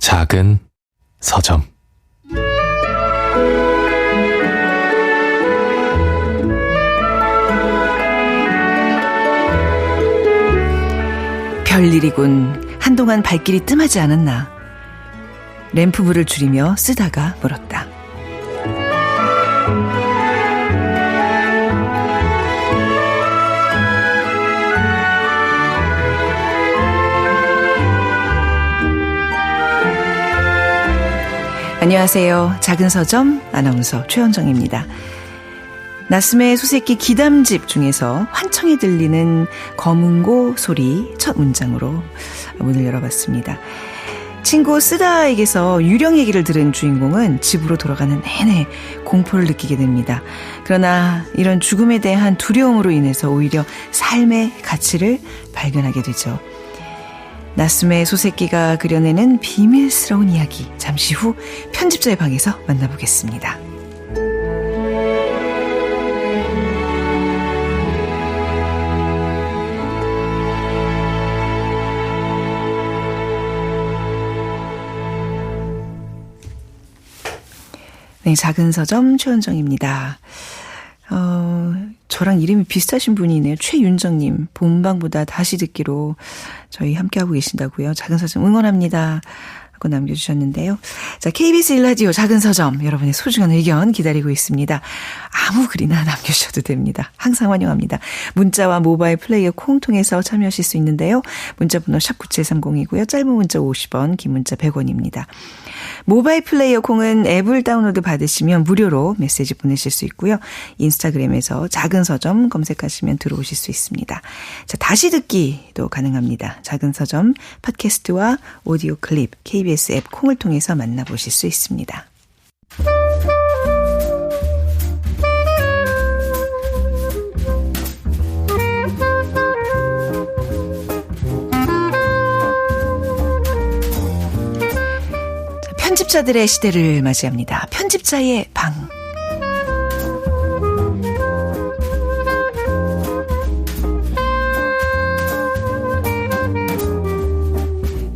작은 서점. 별일이군. 한동안 발길이 뜸하지 않았나. 램프불을 줄이며 쓰다가 물었다. 안녕하세요. 작은 서점 아나운서 최현정입니다. 나스메의 소새끼 기담집 중에서 환청에 들리는 검은고 소리 첫 문장으로 문을 열어봤습니다. 친구 쓰다에게서 유령 얘기를 들은 주인공은 집으로 돌아가는 내내 공포를 느끼게 됩니다. 그러나 이런 죽음에 대한 두려움으로 인해서 오히려 삶의 가치를 발견하게 되죠. 나스메의 소새끼가 그려내는 비밀스러운 이야기, 잠시 후 편집자의 방에서 만나보겠습니다. 네, 작은 서점 최현정입니다. 저랑 이름이 비슷하신 분이네요. 최윤정님, 본방보다 다시 듣기로 저희 함께하고 계신다고요. 작은 서점 응원합니다 하고 남겨주셨는데요. 자, KBS 1라디오 작은 서점, 여러분의 소중한 의견 기다리고 있습니다. 아무 글이나 남겨주셔도 됩니다. 항상 환영합니다. 문자와 모바일 플레이어 콩 통해서 참여하실 수 있는데요. 문자번호 샵9730이고요. 짧은 문자 50원, 긴 문자 100원입니다. 모바일 플레이어 콩은 앱을 다운로드 받으시면 무료로 메시지 보내실 수 있고요. 인스타그램에서 작은 서점 검색하시면 들어오실 수 있습니다. 자, 다시 듣기도 가능합니다. 작은 서점 팟캐스트와 오디오 클립 KBS 앱 콩을 통해서 만나보실 수 있습니다. 편집자들의 시대를 맞이합니다. 편집자의 방.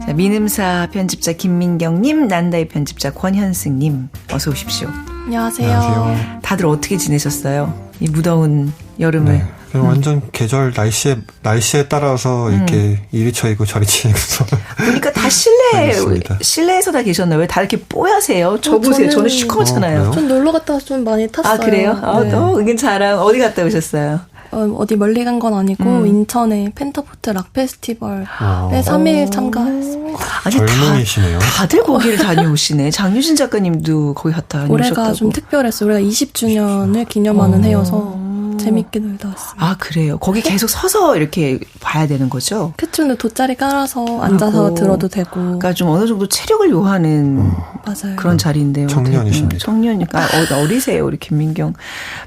자, 민음사 편집자 김민경님, 난다의 편집자 권현승님, 어서 오십시오. 안녕하세요. 안녕하세요. 다들 어떻게 지내셨어요? 이 무더운 여름을. 네, 그냥 완전 계절 날씨에 따라서 이렇게 이리 쳐이고 저리 치이고서. 보니까 다 실내에서 다 계셨나요? 왜 다 이렇게 뽀야세요? 저 보세요. 저는 시커멓잖아요. 좀 놀러 갔다 와서 좀 많이 탔어요. 아, 그래요? 네. 또 의견 자랑. 어디 갔다 오셨어요? 어디 멀리 간 건 아니고 인천의 펜타포트 락 페스티벌에 3일 참가했습니다. 아니, 젊은이시네요. 다들 거기를 다녀오시네. 장유진 작가님도 거기 갔다 다녀오셨다고. 올해가 좀 특별했어요. 올해가 20주년을 기념하는 해여서 재밌게 놀다 왔습니다. 아, 그래요? 거기 계속 서서 이렇게 봐야 되는 거죠? 그쵸. 근데 돗자리 깔아서 앉아서 들어도 되고. 그러니까 좀 어느 정도 체력을 요하는 맞아요. 그런 자리인데요. 청년이십니다. 청년이니까 어리세요, 우리 김민경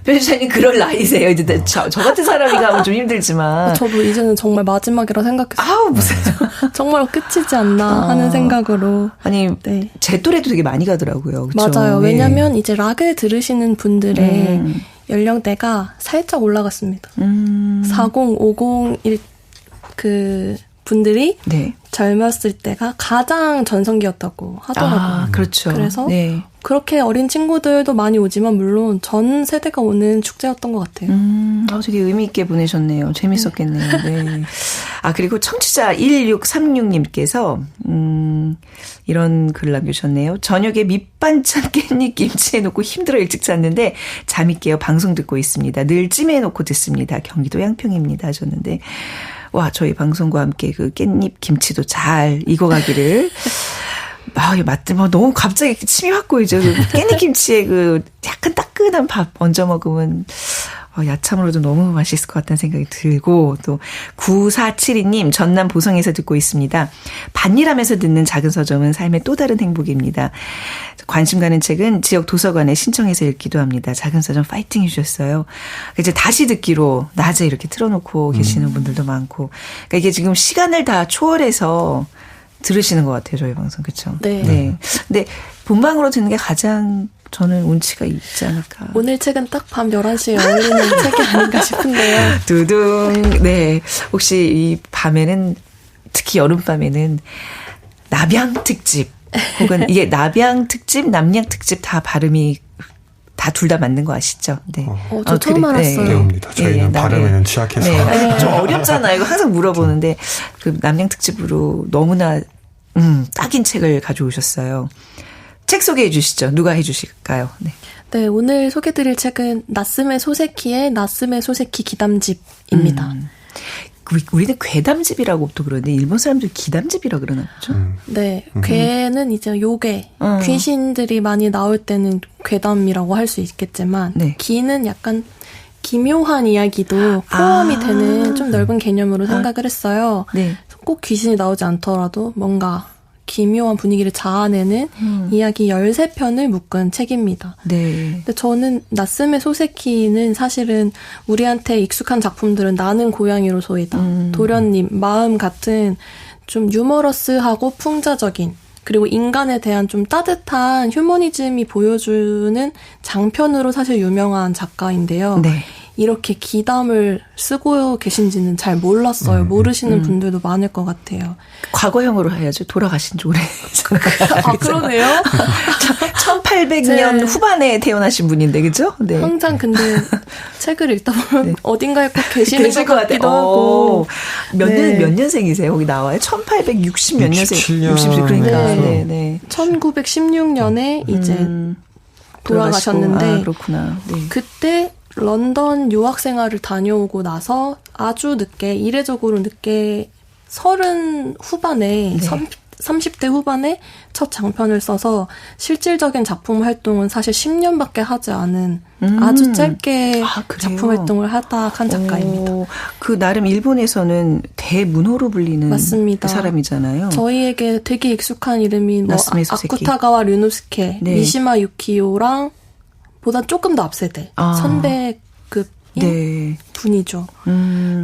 변호사님. 그럴 나이세요. 이제 저 같은 사람이 가면 좀 힘들지만. 저도 이제는 정말 마지막이라 생각했어요. 아우, 무슨. 정말 끝이지 않나 하는 생각으로. 아니, 네. 제 또래도 되게 많이 가더라고요. 그쵸? 맞아요. 네. 왜냐면 이제 락을 들으시는 분들의 연령대가 살짝 올라갔습니다. 40, 50 그 분들이 네. 젊었을 때가 가장 전성기였다고 하더라고요. 아, 그렇죠. 그래서 네. 그렇게 어린 친구들도 많이 오지만 물론 전 세대가 오는 축제였던 것 같아요. 되게 의미 있게 보내셨네요. 재밌었겠네요. 네. 아, 그리고 청취자 1636님께서 이런 글을 남겨주셨네요. 저녁에 밑반찬 깻잎 김치 해놓고 힘들어 일찍 잤는데 잠이 깨어 방송 듣고 있습니다. 늘 찜해놓고 듣습니다. 경기도 양평입니다 하셨는데, 와, 저희 방송과 함께 그 깻잎 김치도 잘 익어가기를. 너무 갑자기 침이 확 고이죠. 그 깻잎김치에 그 약간 따끈한 밥 얹어 먹으면 야참으로도 너무 맛있을 것 같다는 생각이 들고, 또 9472님, 전남 보성에서 듣고 있습니다. 밭일하면서 듣는 작은 서점은 삶의 또 다른 행복입니다. 관심 가는 책은 지역 도서관에 신청해서 읽기도 합니다. 작은 서점 파이팅 해주셨어요. 이제 다시 듣기로 낮에 이렇게 틀어놓고 계시는 분들도 많고, 그러니까 이게 지금 시간을 다 초월해서 들으시는 것 같아요, 저희 방송. 그렇죠? 네. 네. 근데 본방으로 듣는 게 가장 저는 운치가 있지 않을까. 오늘 책은 딱 밤 11시에 어울리는 책이 아닌가 싶은데요. 두둥. 네. 혹시 이 밤에는, 특히 여름밤에는 남양 특집 혹은 이게 남양 특집, 남양 특집 다 발음이 다 둘 다 맞는 거 아시죠? 네. 저 처음 알았어요. 배웁니다. 저희는 발음에는 취약해서. 네. 아니, 좀 어렵잖아요. 이거 항상 물어보는데 그 남양 특집으로 너무나 딱인 책을 가져오셨어요. 책 소개해 주시죠. 누가 해 주실까요? 네. 네, 오늘 소개드릴 책은 나스메 소세키의 나스메 소세키 귀담집입니다. 우리는 괴담집이라고 또 그러는데 일본 사람들 귀담집이라 그러나 보죠? 네, 괴는 이제 요괴, 귀신들이 많이 나올 때는 괴담이라고 할 수 있겠지만 네. 귀는 약간 기묘한 이야기도 포함이 되는 좀 넓은 개념으로 생각을 했어요. 네. 꼭 귀신이 나오지 않더라도 뭔가 기묘한 분위기를 자아내는 이야기 13편을 묶은 책입니다. 네. 근데 저는 나스메 소세키는 사실은 우리한테 익숙한 작품들은 나는 고양이로소이다, 도련님, 마음 같은 좀 유머러스하고 풍자적인 그리고 인간에 대한 좀 따뜻한 휴머니즘이 보여주는 장편으로 사실 유명한 작가인데요. 네. 이렇게 기담을 쓰고 계신지는 잘 몰랐어요. 모르시는 분들도 많을 것 같아요. 과거형으로 해야죠. 돌아가신 지 오래. 아, 그러네요? 1800년 후반에 태어나신 분인데, 그죠? 네. 항상 근데 책을 읽다 보면 네. 어딘가에 꼭 계시는 것 같기도 하고. 몇 네. 년생이세요? 거기 나와요? 1860 몇 년생? 67년. 60, 그러니까. 네. 네, 네. 1916년에 이제 돌아가셨는데. 아, 그렇구나. 네. 그때 런던 유학 생활을 다녀오고 나서 아주 늦게, 이례적으로 늦게 30 후반에, 네. 30대 후반에 첫 장편을 써서 실질적인 작품 활동은 사실 10년밖에 하지 않은 아주 짧게 작품 활동을 하다간 작가입니다. 그 나름 일본에서는 대문호로 불리는 맞습니다. 사람이잖아요. 저희에게 되게 익숙한 이름이 뭐 나스메 소세키. 아쿠타가와 류노스케, 네. 미시마 유키오랑 보다 조금 더 앞세대 선배급인 네. 분이죠.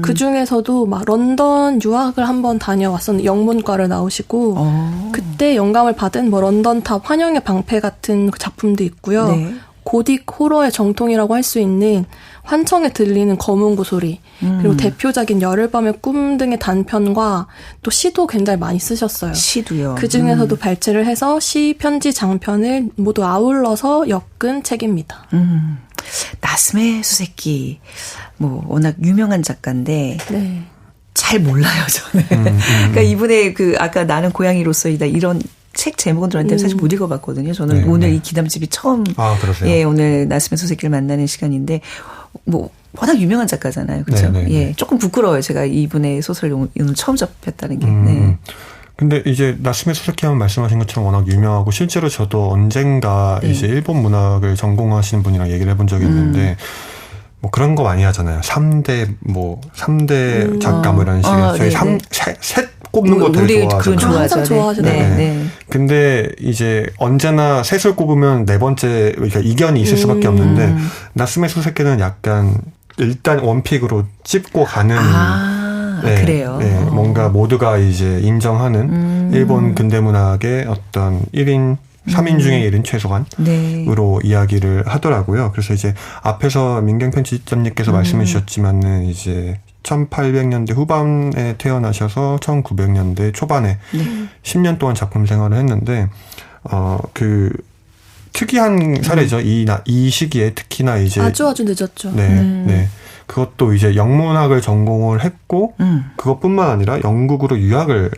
그 중에서도 막 런던 유학을 한번 다녀왔었는데 영문과를 나오시고 그때 영감을 받은 뭐 런던탑 환영의 방패 같은 작품도 있고요. 네. 고딕 호러의 정통이라고 할 수 있는 환청에 들리는 검은고 소리 그리고 대표작인 열흘밤의 꿈 등의 단편과 또 시도 굉장히 많이 쓰셨어요. 시도요. 그 중에서도 발췌를 해서 시, 편지, 장편을 모두 아울러서 엮은 책입니다. 나스메 소세키 뭐 워낙 유명한 작가인데 네. 잘 몰라요 저는. 그러니까 이분의 그 아까 나는 고양이로서이다 이런 책 제목은 들었는데 사실 못 읽어봤거든요. 저는 네, 오늘 네. 이 기담집이 처음 그러세요? 예 오늘 나스메 소세키를 만나는 시간인데 뭐 워낙 유명한 작가잖아요. 그렇죠? 네, 네, 네. 예 조금 부끄러워요. 제가 이분의 소설을 오늘 처음 접했다는 게. 네. 근데 이제 나스메 소세키 하면 말씀하신 것처럼 워낙 유명하고 실제로 저도 언젠가 네. 이제 일본 문학을 전공하시는 분이랑 얘기를 해본 적이 있는데 뭐 그런 거 많이 하잖아요. 3대 작가 뭐 이런 식의 저희 셋 꼽는 거 되게 그건 좋아하잖아요. 항상 좋아하잖아요. 네. 네. 근데 이제 언제나 셋을 꼽으면 네 번째 그러니까 이견이 있을 수밖에 없는데 나스메 소세키는 약간 일단 원픽으로 찝고 가는 그래요. 네, 뭔가 모두가 이제 인정하는 일본 근대문학의 어떤 1인 3인 중에 1인 최소한으로 네. 이야기를 하더라고요. 그래서 이제 앞에서 민경 편집장님께서 말씀해 주셨지만은 이제 1800년대 후반에 태어나셔서 1900년대 초반에 10년 동안 작품 생활을 했는데 그 특이한 사례죠. 이 시기에 특히나 이제 아주 늦었죠. 네. 그것도 이제 영문학을 전공을 했고 그것뿐만 아니라 영국으로 유학을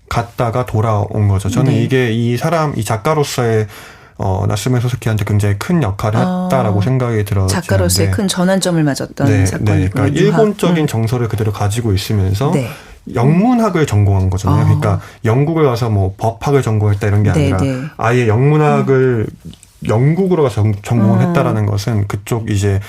갔다가 돌아온 거죠. 저는 이게 이 작가로서의 나스메 소세키한테 굉장히 큰 역할을 했다라고 생각이 들어요. 작가로서의 큰 전환점을 맞았던 사건이군요. 그러니까 일본적인 정서를 그대로 가지고 있으면서 영문학을 전공한 거잖아요. 그러니까 영국을 가서 뭐 법학을 전공했다 이런 게 아니라 아예 영문학을 영국으로 가서 전공을 했다라는 것은 그쪽 이제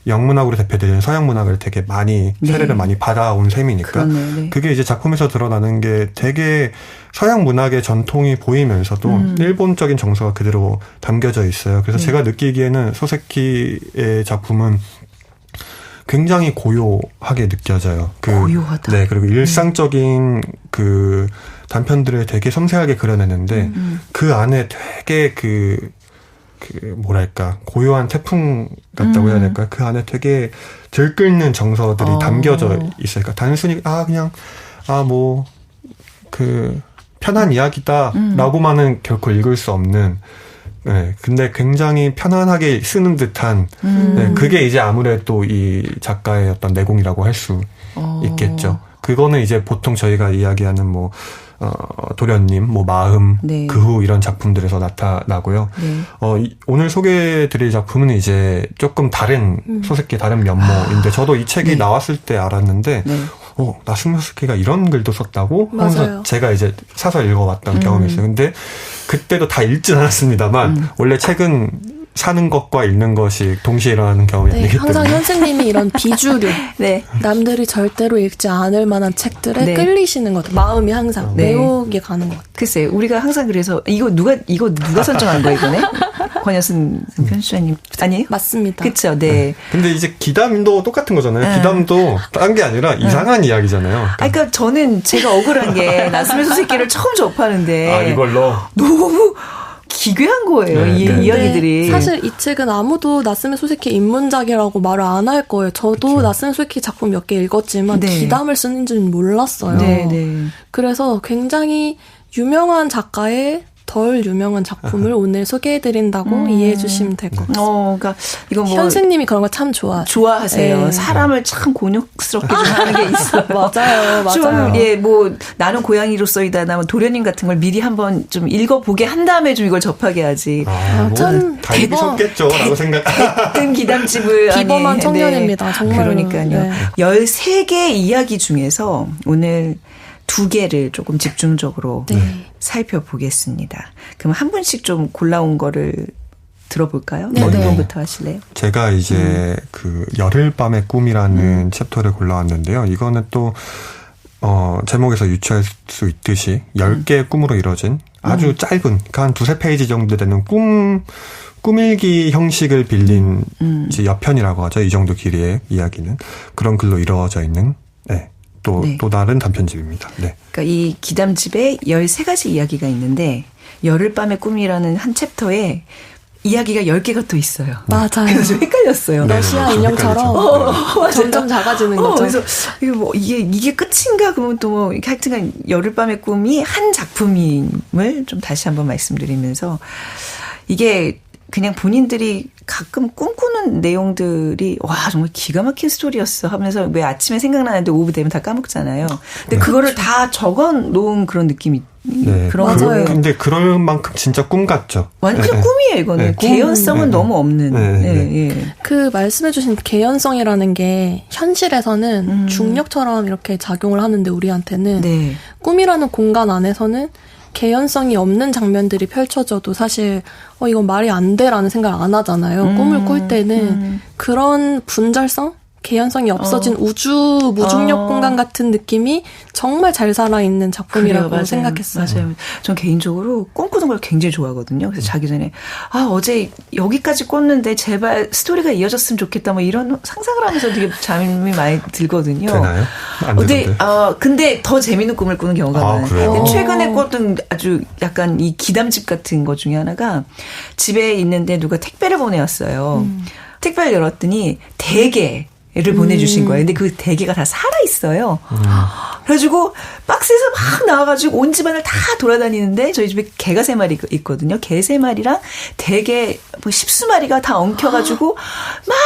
영문학으로 대표되는 서양 문학을 되게 많이 세례를 많이 받아온 셈이니까 그게 이제 작품에서 드러나는 게 되게 서양 문학의 전통이 보이면서도 일본적인 정서가 그대로 담겨져 있어요. 그래서 제가 느끼기에는 소세키의 작품은 굉장히 고요하게 느껴져요. 고요하다. 네, 그리고 일상적인 그 단편들을 되게 섬세하게 그려내는데 그 안에 되게 뭐랄까 고요한 태풍 같다고 해야 될까? 그 안에 되게 들끓는 정서들이 담겨져 있어요. 그러니까 단순히 그냥 편한 이야기다라고만은 결코 읽을 수 없는 네, 근데 굉장히 편안하게 쓰는 듯한 네, 그게 이제 아무래도 이 작가의 어떤 내공이라고 할 수 있겠죠. 그거는 이제 보통 저희가 이야기하는 뭐 도련님, 뭐 마음, 네. 그 후 이런 작품들에서 나타나고요. 네. 오늘 소개해드릴 작품은 이제 조금 다른 소세키 다른 면모인데 저도 이 책이 네. 나왔을 때 알았는데 네. 나스미 소세키가 이런 글도 썼다고 하면서 맞아요. 제가 이제 사서 읽어봤던 경험이 있어요. 근데 그때도 다 읽진 않았습니다만 원래 책은 사는 것과 읽는 것이 동시에 일어나는 경험이 네, 아니기 항상 때문에 현수님이 이런 비주류, 네. 남들이 절대로 읽지 않을 만한 책들에 네. 끌리시는 것 같아요. 마음이 항상 네. 매혹이 가는 것 같아요. 글쎄, 우리가 항상 그래서 이거 누가 선정한 거예요, 이번에? 권여순 편집자님 아니에요? 맞습니다. 그렇죠, 네. 근데 이제 기담도 똑같은 거잖아요. 기담도 딴 게 아니라 이상한 이야기잖아요. 그러니까 저는 제가 억울한 게 나스미 소세키를 처음 접하는데 이걸로 너무 기괴한 거예요. 네, 이 네. 이야기들이. 사실 이 책은 아무도 나스미 소세키 입문작이라고 말을 안 할 거예요. 저도 그쵸. 나스미 소세키 작품 몇 개 읽었지만 네. 기담을 쓰는 줄은 몰랐어요. 네, 네. 그래서 굉장히 유명한 작가의 덜 유명한 작품을 오늘 소개해드린다고 이해해 주시면 될 것 같아요. 그러니까 이건 뭐 현수님이 그런 거 참 좋아하세요. 네. 사람을 참 곤욕스럽게 좀 하는 게 있어요. 맞아요, 맞아요. 좀, 예, 뭐, 나는 고양이로서이다나 뭐 도련님 같은 걸 미리 한번 좀 읽어보게 한 다음에 좀 이걸 접하게 하지. 참 다 읽으셨겠죠라고 생각. 뜬 기담집을. 비범한 아니, 청년입니다. 정말. 그러니까요. 네. 13개의 이야기 중에서 오늘 2개를 조금 집중적으로 네. 살펴보겠습니다. 그럼 한 분씩 좀 골라온 거를 들어볼까요? 네, 어느 네. 분부터 하실래요? 제가 이제 그 열흘밤의 꿈이라는 챕터를 골라왔는데요. 이거는 또 제목에서 유추할 수 있듯이 10개의 꿈으로 이루어진 아주 짧은, 그러니까 한 2-3페이지 정도 되는 꿈일기 형식을 빌린 이제 여편이라고 하죠. 이 정도 길이의 이야기는. 그런 글로 이루어져 있는, 네. 또 다른 단편집입니다. 네. 그러니까 이 기담집에 13가지 이야기가 있는데 열흘밤의 꿈이라는 한 챕터에 이야기가 10개가 또 있어요. 맞아요. 그래서 좀 헷갈렸어요. 네. 러시아 인형처럼 점점 작아지는 거죠. 그래서 이게 끝인가 그러면 또 뭐 하여튼간 열흘밤의 꿈이 한 작품임을 좀 다시 한번 말씀드리면서 이게 그냥 본인들이 가끔 꿈꾸는 내용들이 와 정말 기가 막힌 스토리였어 하면서 왜 아침에 생각나는데 오후 되면 다 까먹잖아요. 근데 그거를 다 적어 놓은 그런 느낌이 그런 거예요. 근데 그럴 만큼 진짜 꿈 같죠. 완전 네. 꿈이에요 이거는. 네, 개연성은 너무 없는. 네. 그 말씀해주신 개연성이라는 게 현실에서는 중력처럼 이렇게 작용을 하는데 우리한테는 네. 꿈이라는 공간 안에서는 개연성이 없는 장면들이 펼쳐져도 사실 이건 말이 안 돼라는 생각을 안 하잖아요. 꿈을 꿀 때는 그런 분절성? 개연성이 없어진 우주 무중력 공간 같은 느낌이 정말 잘 살아있는 작품이라고 그래요, 생각했어요. 맞아요. 전 개인적으로 꿈꾸는 걸 굉장히 좋아하거든요. 그래서 자기 전에 어제 여기까지 꿨는데 제발 스토리가 이어졌으면 좋겠다 뭐 이런 상상을 하면서 되게 잠이 많이 들거든요. 되나요? 안 되던데. 근데 더 재밌는 꿈을 꾸는 경우가 많아요. 그래요? 근데 최근에 꿨던 아주 약간 이 기담집 같은 것 중에 하나가 집에 있는데 누가 택배를 보내왔어요. 택배를 열었더니 대게를 보내주신 거예요. 근데 그 대게가 다 살아있어요. 그래가지고 박스에서 막 나와가지고 온 집안을 다 돌아다니는데 저희 집에 개가 3마리 있거든요. 개 3마리랑 대게 뭐 10수마리가 다 엉켜가지고 막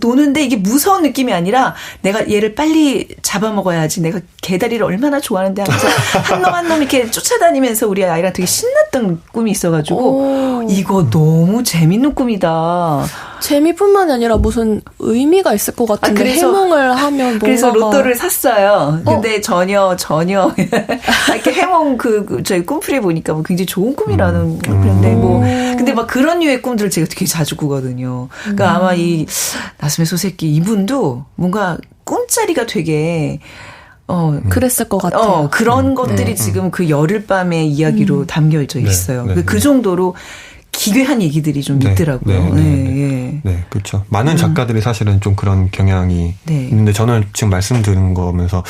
노는데 이게 무서운 느낌이 아니라 내가 얘를 빨리 잡아먹어야지. 내가 개다리를 얼마나 좋아하는데 하면서 한 놈 한 놈 이렇게 쫓아다니면서 우리 아이랑 되게 신났던 꿈이 있어가지고 이거 너무 재밌는 꿈이다. 재미뿐만이 아니라 무슨 의미가 있을 것 같은데 해몽을 하면 뭔가가 그래서 로또를 샀어요. 근데 전혀 이렇게 해몽 저희 꿈풀이 보니까 뭐 굉장히 좋은 꿈이라는 그런데 근데 막 그런 류의 꿈들을 제가 되게 자주 꾸거든요. 그러니까 아마 이 나스미 소세키 이분도 뭔가 꿈자리가 되게 그랬을 것 같아요. 그런 것들이 지금 그 열흘밤의 이야기로 담겨져 있어요. 그 정도로 기괴한 얘기들이 좀 있더라고요. 네, 그렇죠. 많은 작가들이 사실은 좀 그런 경향이 있는데 저는 지금 말씀드린 거면서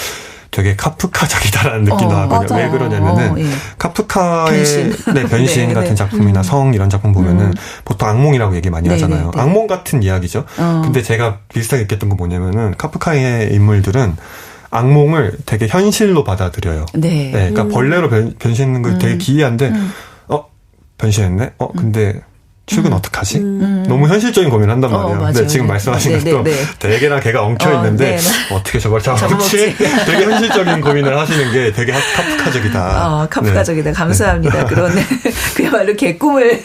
되게 카프카적이다라는 느낌도 하거든요. 왜 그러냐면은 카프카의 변신 같은 작품이나 성 이런 작품 보면은 보통 악몽이라고 얘기 많이 하잖아요. 악몽 같은 이야기죠. 근데 제가 비슷하게 느꼈던 건 뭐냐면은 카프카의 인물들은 악몽을 되게 현실로 받아들여요. 네. 그러니까 벌레로 변신하는 걸 되게 기이한데, 변신했네? 근데 출근 어떡하지? 너무 현실적인 고민을 한단 말이에요. 근데 지금 말씀하신 것도 대게랑 개가 엉켜있는데 어떻게 저걸 잡아먹지? 되게 현실적인 고민을 하시는 게 되게 카프카적이다. 카프카적이다. 네. 감사합니다. 그런 그야말로 개꿈을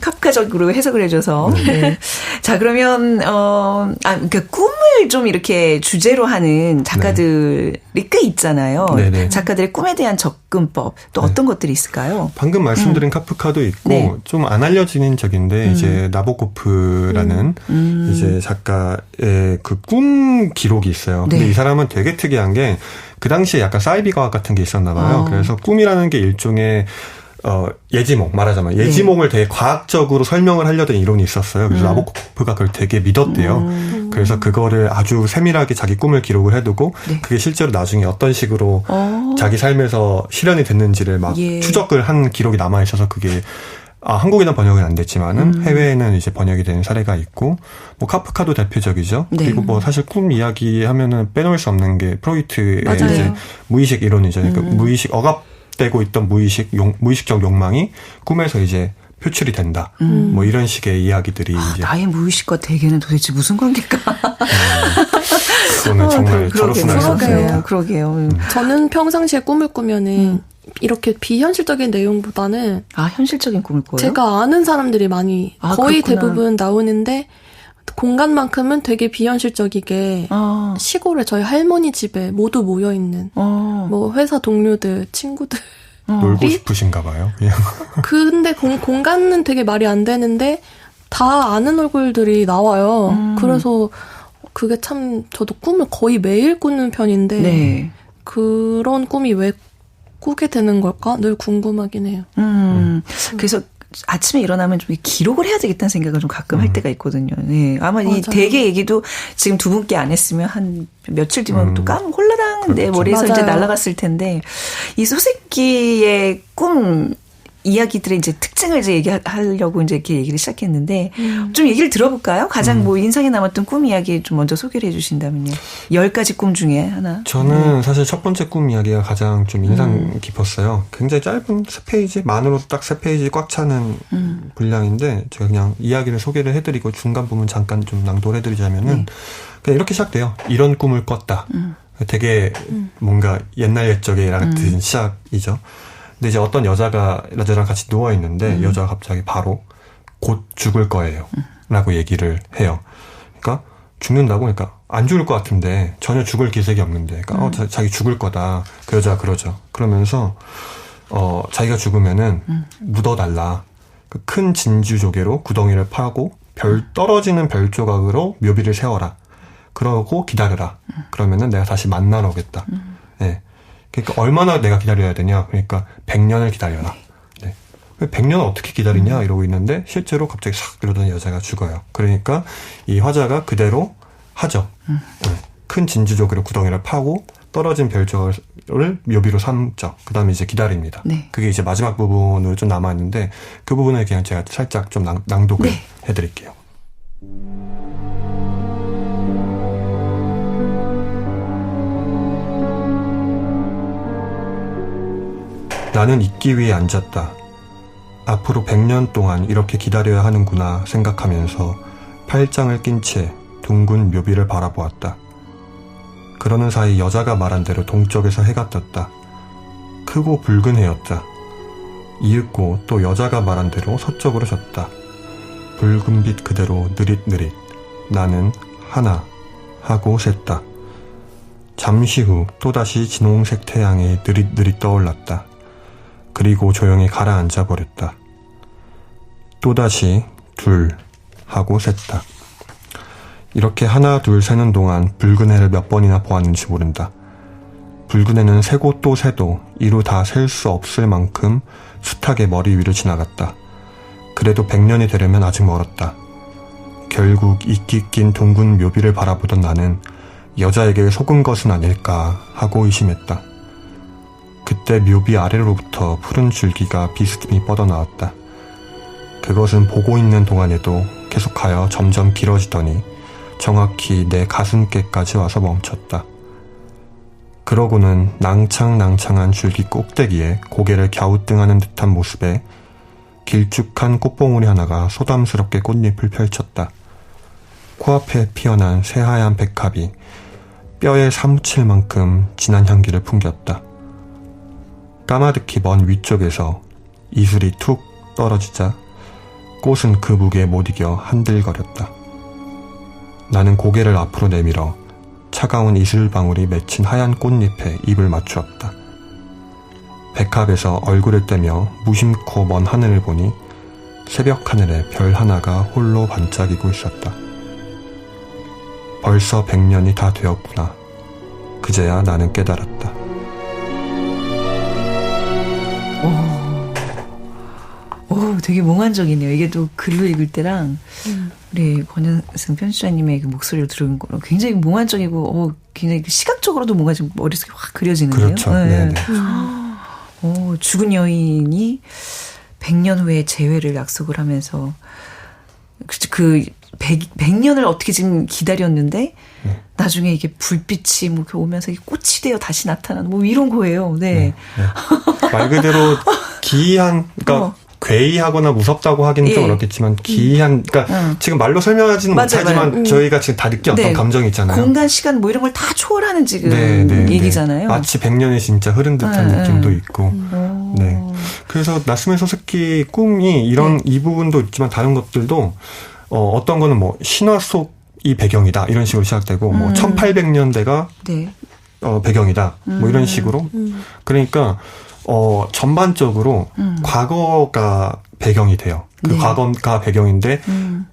카프카적으로 해석을 해줘서. 네. 자, 그러면 그러니까 꿈을 좀 이렇게 주제로 하는 작가들이 꽤 있잖아요. 네네. 작가들의 꿈에 대한 접근법 또 어떤 것들이 있을까요? 방금 말씀드린 카프카도 있고 좀 안 알려진 적인데 이제 나보코프라는 이제 작가의 그 꿈 기록이 있어요. 근데 이 사람은 되게 특이한 게 그 당시에 약간 사이비과학 같은 게 있었나 봐요. 그래서 꿈이라는 게 일종의 예지몽, 말하자면 예지몽을 되게 과학적으로 설명을 하려던 이론이 있었어요. 그래서 나보코프가 그걸 되게 믿었대요. 그래서 그거를 아주 세밀하게 자기 꿈을 기록을 해두고 그게 실제로 나중에 어떤 식으로 자기 삶에서 실현이 됐는지를 막 추적을 한 기록이 남아있어서 그게 한국에는 번역은 안 됐지만은 해외에는 이제 번역이 된 사례가 있고 뭐 카프카도 대표적이죠. 그리고 뭐 사실 꿈 이야기 하면은 빼놓을 수 없는 게 프로이트의 이제 무의식 이론이죠. 그러니까 무의식 억압되고 있던 무의식적 욕망이 꿈에서 이제 표출이 된다. 뭐 이런 식의 이야기들이 이제 나의 무의식과 대개는 도대체 무슨 관계일까? 그거는 정말 저로서는 알 수 없습니다. 그러게요. 저는 평상시에 꿈을 꾸면은 이렇게 비현실적인 내용보다는 현실적인 꿈을 꿔요? 제가 아는 사람들이 많이 거의 그렇구나. 대부분 나오는데 공간만큼은 되게 비현실적이게 시골에 저희 할머니 집에 모두 모여있는 뭐 회사 동료들, 친구들 놀고 싶으신가 봐요. 근데 공간은 되게 말이 안 되는데 다 아는 얼굴들이 나와요. 그래서 그게 참 저도 꿈을 거의 매일 꾸는 편인데 그런 꿈이 왜 꾸게 되는 걸까? 늘 궁금하긴 해요. 그래서 아침에 일어나면 좀 기록을 해야 되겠다는 생각을 좀 가끔 할 때가 있거든요. 네. 아마 맞아요. 이 대개 얘기도 지금 두 분께 안 했으면 한 며칠 뒤면 또 홀라당 내 머리에서 맞아요. 이제 날아갔을 텐데 이 소세끼의 꿈 이야기들의 이제 특징을 이제 얘기하려고 이제 이렇게 얘기를 시작했는데 좀 얘기를 들어볼까요? 가장 뭐 인상에 남았던 꿈 이야기 좀 먼저 소개를 해주신다면요. 10가지 꿈 중에 하나. 저는 사실 첫 번째 꿈 이야기가 가장 좀 인상 깊었어요. 굉장히 짧은 3페이지, 만으로 딱 3페이지 꽉 차는 분량인데 제가 그냥 이야기를 소개를 해드리고 중간 부분 잠깐 좀 낭독을 해드리자면은 그냥 이렇게 시작돼요. 이런 꿈을 꿨다. 되게 뭔가 옛날 옛적에 같은 시작이죠. 근데 이제 어떤 여자랑 같이 누워있는데 여자가 갑자기 바로 곧 죽을 거예요. 라고 얘기를 해요. 그러니까 죽는다고? 그러니까 안 죽을 것 같은데 전혀 죽을 기색이 없는데 그러니까 자기 죽을 거다. 그 여자가 그러죠. 그러면서 자기가 죽으면은 묻어달라. 그 큰 진주 조개로 구덩이를 파고 떨어지는 별 조각으로 묘비를 세워라. 그러고 기다려라. 그러면은 내가 다시 만나러 오겠다. 네. 그러니까 얼마나 내가 기다려야 되냐. 그러니까 100년을 기다려라. 네. 100년을 어떻게 기다리냐 이러고 있는데 실제로 갑자기 싹 이러던 여자가 죽어요. 그러니까 이 화자가 그대로 하죠. 네. 큰 진주조개로 구덩이를 파고 떨어진 별조각을 묘비로 삼죠. 그 다음에 이제 기다립니다. 네. 그게 이제 마지막 부분으로 좀 남아있는데 그 부분을 그냥 제가 살짝 좀 낭독을 해드릴게요. 나는 있기 위해 앉았다. 앞으로 100년 동안 이렇게 기다려야 하는구나 생각하면서 팔짱을 낀 채 둥근 묘비를 바라보았다. 그러는 사이 여자가 말한 대로 동쪽에서 해가 떴다. 크고 붉은 해였다. 이윽고 또 여자가 말한 대로 서쪽으로 졌다. 붉은 빛 그대로 느릿느릿. 나는 하나 하고 셌다. 잠시 후 또다시 진홍색 태양이 느릿느릿 떠올랐다. 그리고 조용히 가라앉아 버렸다. 또다시 둘 하고 셌다. 이렇게 하나 둘 세는 동안 붉은 해를 몇 번이나 보았는지 모른다. 붉은 해는 세고 또 세도 이루 다 셀 수 없을 만큼 숱하게 머리 위를 지나갔다. 그래도 100년이 되려면 아직 멀었다. 결국 이끼 낀 둥근 묘비를 바라보던 나는 여자에게 속은 것은 아닐까 하고 의심했다. 그때 묘비 아래로부터 푸른 줄기가 비스듬히 뻗어나왔다. 그것은 보고 있는 동안에도 계속하여 점점 길어지더니 정확히 내 가슴께까지 와서 멈췄다. 그러고는 낭창낭창한 줄기 꼭대기에 고개를 갸우뚱하는 듯한 모습에 길쭉한 꽃봉오리 하나가 소담스럽게 꽃잎을 펼쳤다. 코앞에 피어난 새하얀 백합이 뼈에 사무칠 만큼 진한 향기를 풍겼다. 까마득히 먼 위쪽에서 이슬이 툭 떨어지자 꽃은 그 무게에 못 이겨 한들거렸다. 나는 고개를 앞으로 내밀어 차가운 이슬방울이 맺힌 하얀 꽃잎에 입을 맞추었다. 백합에서 얼굴을 떼며 무심코 먼 하늘을 보니 새벽 하늘에 별 하나가 홀로 반짝이고 있었다. 벌써 100년이 다 되었구나. 그제야 나는 깨달았다. 오, 되게 몽환적이네요. 이게 또 글로 읽을 때랑 우리 권현승 편집자님의 그 목소리를 들은 거랑 굉장히 몽환적이고 굉장히 시각적으로도 뭔가 좀 머릿속에 확 그려지는데요. 그렇죠. 네. 죽은 여인이 100년 후에 재회를 약속을 하면서 그 100년을 어떻게 지금 기다렸는데 나중에 이게 불빛이 뭐 오면서 꽃이 되어 다시 나타나는 뭐 이런 거예요. 네. 말 그대로 기이한, 그러니까 괴이하거나 무섭다고 하기는 좀 어렵겠지만 기이한, 그러니까 지금 말로 설명하지는 못하지만 저희가 지금 다 느낀 어떤 감정이 있잖아요. 공간, 시간 뭐 이런 걸 다 초월하는 지금 얘기잖아요. 마치 100년이 진짜 흐른 듯한 느낌도 있고. 네. 그래서 나스메 소세키 꿈이 이런 이 부분도 있지만 다른 것들도 어떤 거는 뭐 신화 속이 배경이다 이런 식으로 시작되고 뭐 1800년대가 배경이다 뭐 이런 식으로. 그러니까 전반적으로 과거가 배경이 돼요. 그 과거가 배경인데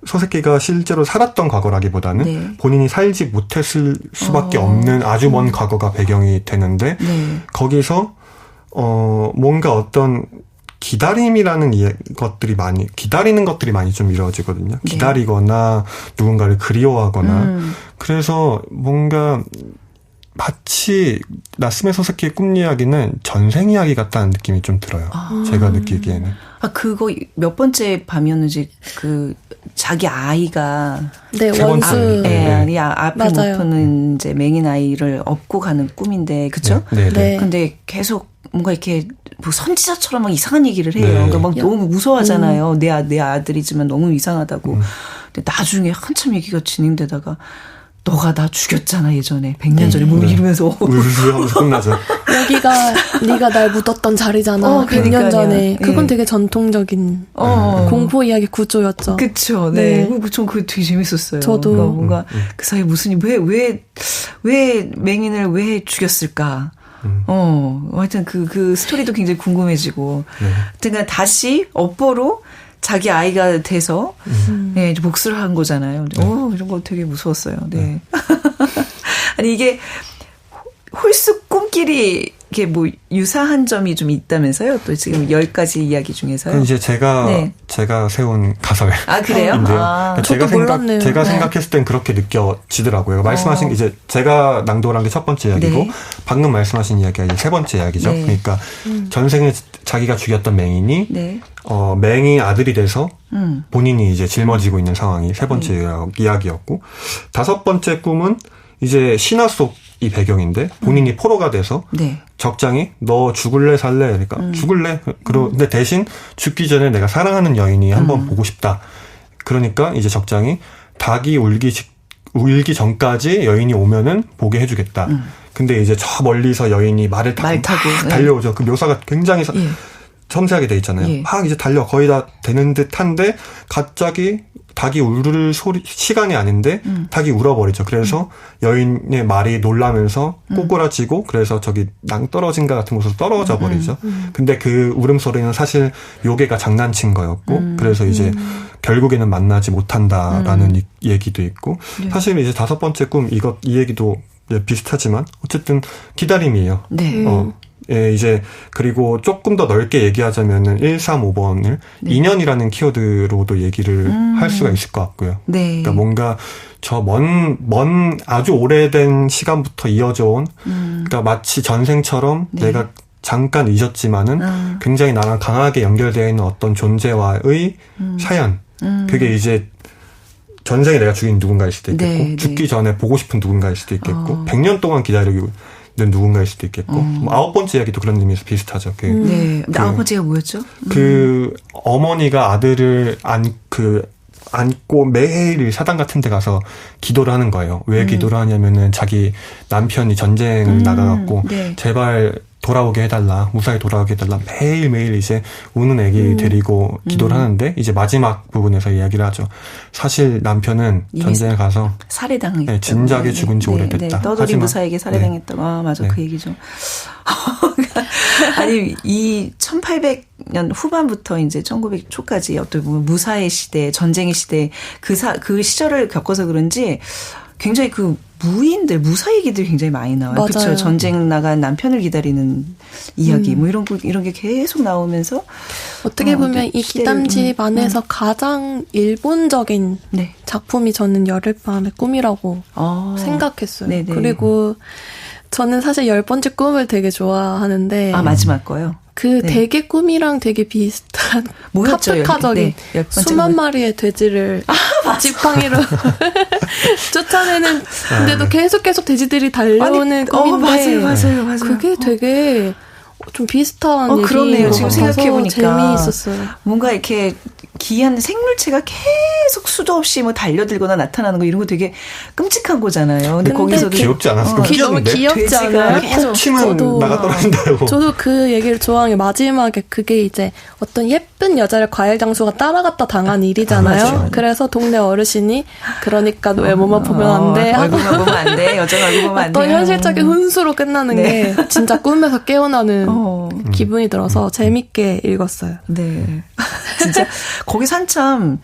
소세키가 실제로 살았던 과거라기보다는 본인이 살지 못했을 수밖에 없는 아주 먼 과거가 배경이 되는데 거기서 뭔가 어떤 기다림이라는 것들이 기다리는 것들이 많이 좀 이루어지거든요. 기다리거나 누군가를 그리워하거나 그래서 뭔가 마치 나스메 소세키의 꿈 이야기는 전생 이야기 같다는 느낌이 좀 들어요. 제가 느끼기에는. 그거 몇 번째 밤이었는지 자기 아이가 원수 앞에 못 이제 맹인 아이를 업고 가는 꿈인데 그렇죠? 네. 근데 계속 뭔가 이렇게 뭐 선지자처럼 막 이상한 얘기를 해요. 그러니까 막 너무 무서워하잖아요. 내 아들이지만 너무 이상하다고. 근데 나중에 한참 얘기가 진행되다가 너가 나 죽였잖아 예전에 100년 전에 뭐 이러면서 울면서 끝나죠. 여기가 네가 날 묻었던 자리잖아. 100년 전에. 그건 되게 전통적인 공포 이야기 구조였죠. 그렇죠. 네. 전 그게 되게 재밌었어요. 저도 뭔가 그 사이에 무슨 왜 맹인을 왜 죽였을까? 하여튼 그 스토리도 굉장히 궁금해지고. 하여튼 다시 업보로 자기 아이가 돼서 복수를 한 거잖아요. 이런 거 되게 무서웠어요. 네. 아니 이게 홀수 꿈끼리 이게 뭐 유사한 점이 좀 있다면서요? 또 지금 10가지 이야기 중에서요. 이제 제가 세운 가설. 그래요? 저도 몰랐네요. 제가 생각했을 땐 그렇게 느껴지더라고요. 말씀하신 이제 제가 낭독을 한 게 첫 번째 이야기고 방금 말씀하신 이야기가 이제 세 번째 이야기죠. 그러니까 전생에 자기가 죽였던 맹인이 맹인 아들이 돼서 본인이 이제 짊어지고 있는 상황이 세 번째 이야기였고 다섯 번째 꿈은 이제 신화 속이 배경인데 본인이 포로가 돼서 적장이 너 죽을래 살래? 그러니까 죽을래? 근데 대신 죽기 전에 내가 사랑하는 여인이 한번 보고 싶다. 그러니까 이제 적장이 닭이 울기 전까지 여인이 오면은 보게 해주겠다. 근데 이제 저 멀리서 여인이 말을 타고 달려오죠. 그 묘사가 굉장히 섬세하게 돼 있잖아요. 막 이제 거의 다 되는 듯한데 갑자기 닭이 울을 시간이 아닌데 닭이 울어버리죠. 그래서 여인의 말이 놀라면서 꼬꾸라지고 그래서 저기 낭떠러진가 같은 곳으로 떨어져 버리죠. 근데 그 울음소리는 사실 요괴가 장난친 거였고 그래서 이제 결국에는 만나지 못한다라는 얘기도 있고 사실 이제 다섯 번째 꿈 이 얘기도 비슷하지만 어쨌든 기다림이에요. 이제 그리고 조금 더 넓게 얘기하자면은 135번을 인연이라는 키워드로도 얘기를 할 수가 있을 것 같고요. 그러니까 뭔가 저 먼 아주 오래된 시간부터 이어져 온 그러니까 마치 전생처럼 내가 잠깐 잊었지만은 굉장히 나랑 강하게 연결되어 있는 어떤 존재와의 사연. 그게 이제 전생에 내가 죽인 누군가일 수도 있겠고 네, 죽기 전에 보고 싶은 누군가일 수도 있겠고 100년 동안 기다리고 있는 누군가일 수도 있겠고 뭐 9번째 이야기도 그런 의미에서 비슷하죠. 네. 9번째가 뭐였죠? 그 어머니가 아들을 안고 매일 사당 같은 데 가서 기도를 하는 거예요. 왜 기도를 하냐면은 자기 남편이 전쟁을 나가갖고 네. 제발 돌아오게 해달라, 무사히 돌아오게 해달라, 매일매일 이제 우는 애기 데리고 기도를 하는데, 이제 마지막 부분에서 이야기를 하죠. 사실 남편은 전쟁에 가서 살해당했다고. 네, 진작에 죽은 지 오래됐다. 떠돌이 무사에게 살해당했다고. 아, 맞아. 그 얘기죠. 아니, 이 1800년 후반부터 이제 1900 초까지 어떻게 보면 무사의 시대, 전쟁의 시대, 그 시절을 겪어서 그런지 굉장히 그 무인들, 무사 얘기들이 굉장히 많이 나와요. 그렇죠. 전쟁 나간 남편을 기다리는 이야기, 뭐 이런 게 계속 나오면서 어떻게 보면 이 기담집 안에서 가장 일본적인 작품이 저는 여름밤의 꿈이라고 생각했어요. 네네. 그리고 저는 사실 10번째 꿈을 되게 좋아하는데. 아, 마지막 거요? 되게 꿈이랑 되게 비슷한 카프카적인 수만 마리의 돼지를 지팡이로 쫓아내는 근데도 계속 돼지들이 달려오는 꿈인데 맞아요. 그게 되게 좀 비슷한 그렇네요. 지금 생각해보니까 재미있었어요. 뭔가 이렇게 기이한 생물체가 계속 수도 없이 뭐 달려들거나 나타나는 거 이런 거 되게 끔찍한 거잖아요. 근데 거기서도 귀엽지 않았어요? 너무 귀엽지 않아요? 계속 치면 나가 떨어진다고. 저도 그 얘기를 좋아하는 게 마지막에 그게 이제 어떤 예쁜 여자를 과일 장수가 따라갔다 당한 일이잖아요. 맞아요. 그래서 동네 어르신이 그러니까 외모만 보면 안 돼. 얼굴만 보면 안 돼. 여자가 얼굴 보면 안 돼. 어떤 현실적인 훈수로 끝나는 게 진짜 꿈에서 깨어나는 기분이 들어서 재밌게 읽었어요. 네. 진짜 거기서 한참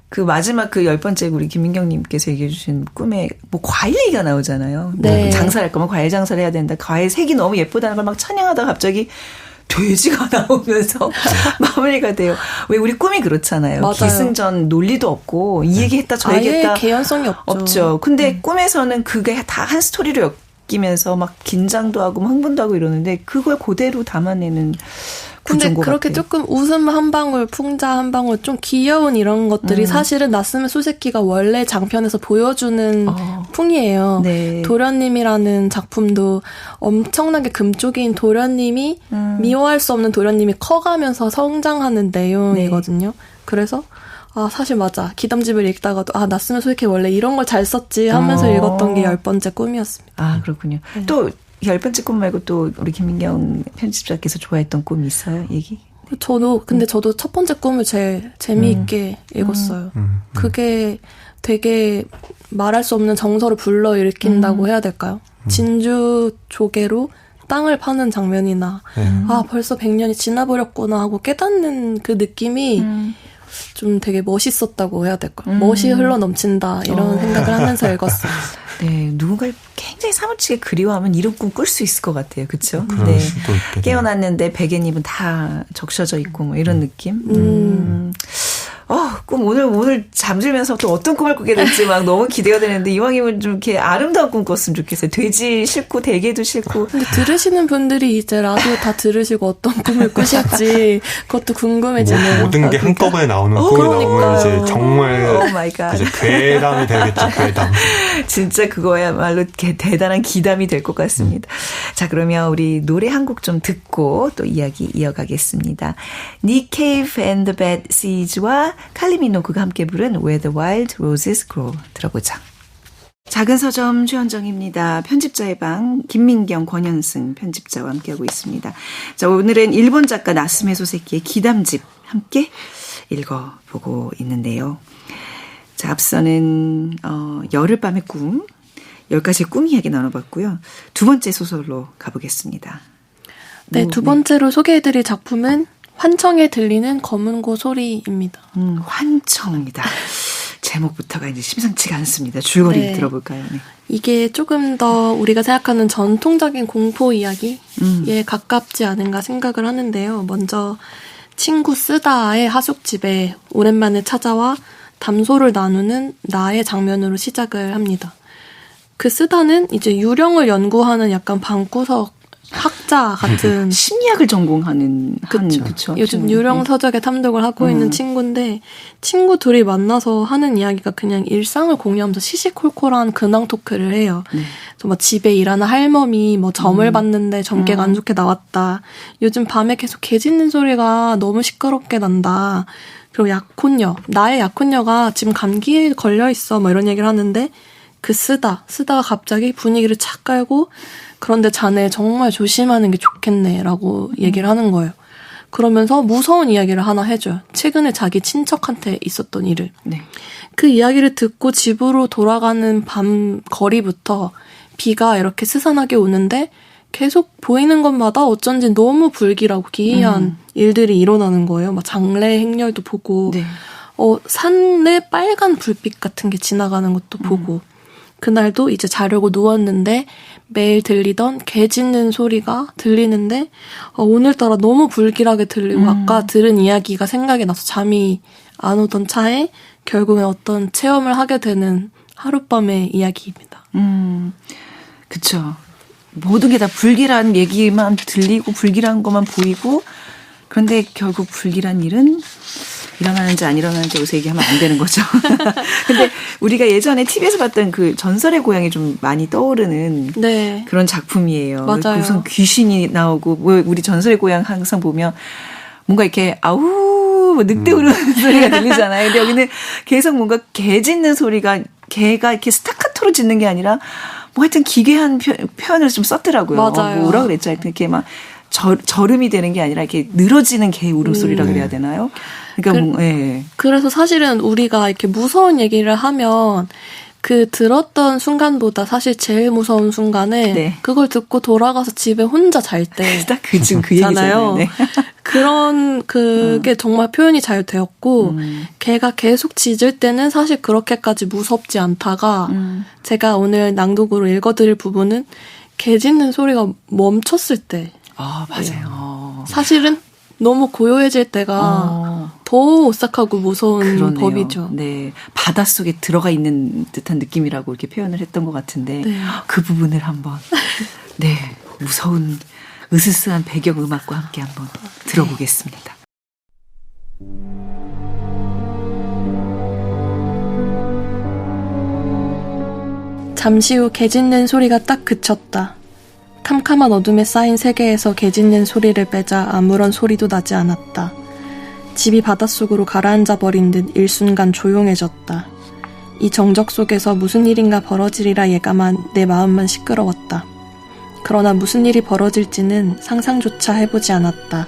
그 마지막 그 10번째 우리 김민경님께서 얘기해 주신 꿈에 뭐 과일 얘기가 나오잖아요. 네. 장사를 할 거면 과일 장사를 해야 된다. 과일 색이 너무 예쁘다는 걸 막 찬양하다가 갑자기 돼지가 나오면서 마무리가 돼요. 왜 우리 꿈이 그렇잖아요. 맞아요. 기승전 논리도 없고 이 얘기했다 저 얘기했다. 아예 개연성이 없죠. 근데 꿈에서는 그게 다 한 스토리로 엮이면서 막 긴장도 하고 막 흥분도 하고 이러는데 그걸 그대로 담아내는 근데 그렇게 같아요. 조금 웃음 한 방울, 풍자 한 방울, 좀 귀여운 이런 것들이 사실은 나스메 소세키가 원래 장편에서 보여주는 풍이에요. 네. 도련님이라는 작품도 엄청나게 금쪽인 도련님이 미워할 수 없는 도련님이 커가면서 성장하는 내용이거든요. 네. 그래서 사실 맞아. 기담집을 읽다가도 나스메 소세키 원래 이런 걸 잘 썼지 하면서 읽었던 게 10번째 꿈이었습니다. 아, 그렇군요. 네. 또 10번째 꿈 말고 또 우리 김민경 편집자께서 좋아했던 꿈이 있어요? 얘기? 저도 첫 번째 꿈을 제일 재미있게 읽었어요. 그게 되게 말할 수 없는 정서를 불러일으킨다고 해야 될까요? 진주 조개로 땅을 파는 장면이나 벌써 100년이 지나버렸구나 하고 깨닫는 그 느낌이 좀 되게 멋있었다고 해야 될까요? 멋이 흘러넘친다 이런 생각을 하면서 읽었어요. 네, 누군가를 굉장히 사무치게 그리워하면 이런 꿈 꿀 수 있을 것 같아요. 그렇죠? 네. 깨어났는데 베개잎은 다 적셔져 있고 뭐 이런 느낌. 꿈 오늘 잠들면서 또 어떤 꿈을 꾸게 될지 막 너무 기대가 되는데 이왕이면 좀 이렇게 아름다운 꿈 꿨으면 좋겠어요. 돼지 싫고 대게도 싫고. 근데 들으시는 분들이 이제 라디오 다 들으시고 어떤 꿈을 꾸실지 그것도 궁금해지네요. 모든 게 한꺼번에 나오는 꿈이 나오면 이제 정말 이제 괴담이 되겠죠. 괴담. 진짜 그거야말로 대단한 기담이 될 것 같습니다. 자, 그러면 우리 노래 한 곡 좀 듣고 또 이야기 이어가겠습니다. Nick Cave and the Bad Seeds와 칼리 미노그가 함께 부른 Where the Wild Roses Grow 들어보자. 작은 서점 최현정입니다. 편집자의 방 김민경, 권현승 편집자와 함께하고 있습니다. 자, 오늘은 일본 작가 나스메 소세키의 기담집 함께 읽어보고 있는데요. 자, 앞서는 열흘밤의 꿈 10가지의 꿈 이야기 나눠봤고요. 두 번째 소설로 가보겠습니다. 네, 두 번째로 소개해드릴 작품은 환청에 들리는 검은고 소리입니다. 환청이다. 제목부터가 이제 심상치가 않습니다. 줄거리 들어볼까요? 네. 이게 조금 더 우리가 생각하는 전통적인 공포 이야기에 가깝지 않은가 생각을 하는데요. 먼저 친구 쓰다의 하숙집에 오랜만에 찾아와 담소를 나누는 나의 장면으로 시작을 합니다. 그 쓰다는 이제 유령을 연구하는 약간 방구석 학자 같은 심리학을 전공하는 그쵸. 요즘 유령 서적에 탐독을 하고 있는 친구인데 친구 둘이 만나서 하는 이야기가 그냥 일상을 공유하면서 시시콜콜한 근황 토크를 해요. 그래서 뭐 집에 일하는 할멈이 뭐 점을 봤는데 점괘가 안 좋게 나왔다. 요즘 밤에 계속 개 짖는 소리가 너무 시끄럽게 난다. 그리고 나의 약혼녀가 지금 감기에 걸려 있어. 뭐 이런 얘기를 하는데 쓰다가 갑자기 분위기를 착 깔고 그런데 자네 정말 조심하는 게 좋겠네라고 얘기를 하는 거예요. 그러면서 무서운 이야기를 하나 해줘요. 최근에 자기 친척한테 있었던 일을. 네. 그 이야기를 듣고 집으로 돌아가는 밤 거리부터 비가 이렇게 스산하게 오는데 계속 보이는 것마다 어쩐지 너무 불길하고 기이한 일들이 일어나는 거예요. 막 장래 행렬도 보고 네. 산에 빨간 불빛 같은 게 지나가는 것도 보고 그날도 이제 자려고 누웠는데 매일 들리던 개 짖는 소리가 들리는데 오늘따라 너무 불길하게 들리고 아까 들은 이야기가 생각이 나서 잠이 안 오던 차에 결국엔 어떤 체험을 하게 되는 하룻밤의 이야기입니다. 그쵸. 모든 게 다 불길한 얘기만 들리고 불길한 것만 보이고 그런데 결국 불길한 일은 일어나는지 안 일어나는지 여기서 얘기하면 안 되는 거죠. 근데 우리가 예전에 TV에서 봤던 그 전설의 고향이 좀 많이 떠오르는 네. 그런 작품이에요. 맞아요. 무슨 귀신이 나오고 우리 전설의 고향 항상 보면 뭔가 이렇게 아우 뭐 늑대 우는 소리가 들리잖아요. 근데 여기는 계속 뭔가 개 짖는 소리가 개가 이렇게 스타카토로 짖는 게 아니라 뭐 하여튼 기괴한 표현을 좀 썼더라고요. 맞아요. 뭐라 그랬죠? 하여튼 이렇게 막 절음이 되는 게 아니라 이렇게 늘어지는 개 울음소리라 그래야 되나요? 그러니까 예. 그래서 사실은 우리가 이렇게 무서운 얘기를 하면 그 들었던 순간보다 사실 제일 무서운 순간에 네. 그걸 듣고 돌아가서 집에 혼자 잘 때 딱 지금 그 얘기잖아요. 네. 그런 그게 정말 표현이 잘 되었고 걔가 계속 짖을 때는 사실 그렇게까지 무섭지 않다가 제가 오늘 낭독으로 읽어드릴 부분은 개 짖는 소리가 멈췄을 때 맞아요. 사실은 너무 고요해질 때가 더 오싹하고 무서운 그러네요. 법이죠. 네, 바닷속에 들어가 있는 듯한 느낌이라고 이렇게 표현을 했던 것 같은데 네. 그 부분을 한번 네 무서운 으스스한 배경 음악과 함께 한번 들어보겠습니다. 잠시 후 개 짖는 소리가 딱 그쳤다. 캄캄한 어둠에 쌓인 세계에서 개 짖는 소리를 빼자 아무런 소리도 나지 않았다. 집이 바닷속으로 가라앉아 버린 듯 일순간 조용해졌다. 이 정적 속에서 무슨 일인가 벌어지리라 예감한 내 마음만 시끄러웠다. 그러나 무슨 일이 벌어질지는 상상조차 해보지 않았다.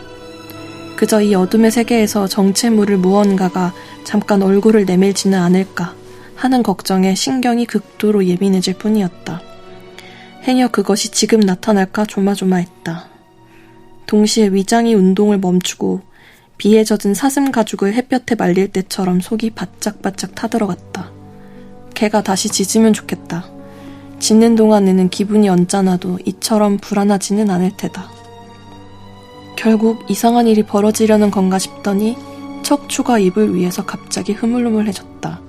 그저 이 어둠의 세계에서 정체 모를 무언가가 잠깐 얼굴을 내밀지는 않을까 하는 걱정에 신경이 극도로 예민해질 뿐이었다. 행여 그것이 지금 나타날까 조마조마했다. 동시에 위장이 운동을 멈추고 비에 젖은 사슴 가죽을 햇볕에 말릴 때처럼 속이 바짝바짝 타들어갔다. 개가 다시 짖으면 좋겠다. 짖는 동안에는 기분이 언짢아도 이처럼 불안하지는 않을 테다. 결국 이상한 일이 벌어지려는 건가 싶더니 척추가 이불 위에서 갑자기 흐물흐물해졌다.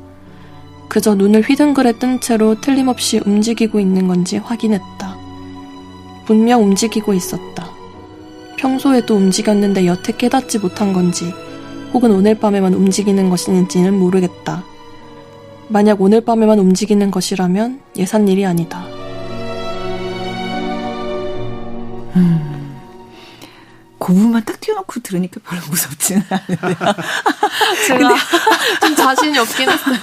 그저 눈을 휘둥그레 뜬 채로 틀림없이 움직이고 있는 건지 확인했다. 분명 움직이고 있었다. 평소에도 움직였는데 여태 깨닫지 못한 건지 혹은 오늘 밤에만 움직이는 것인지는 모르겠다. 만약 오늘 밤에만 움직이는 것이라면 예산일이 아니다. 그 부분만 딱 띄워놓고 들으니까 별로 무섭지는 않은데. 제가 좀 자신이 없긴 했어요.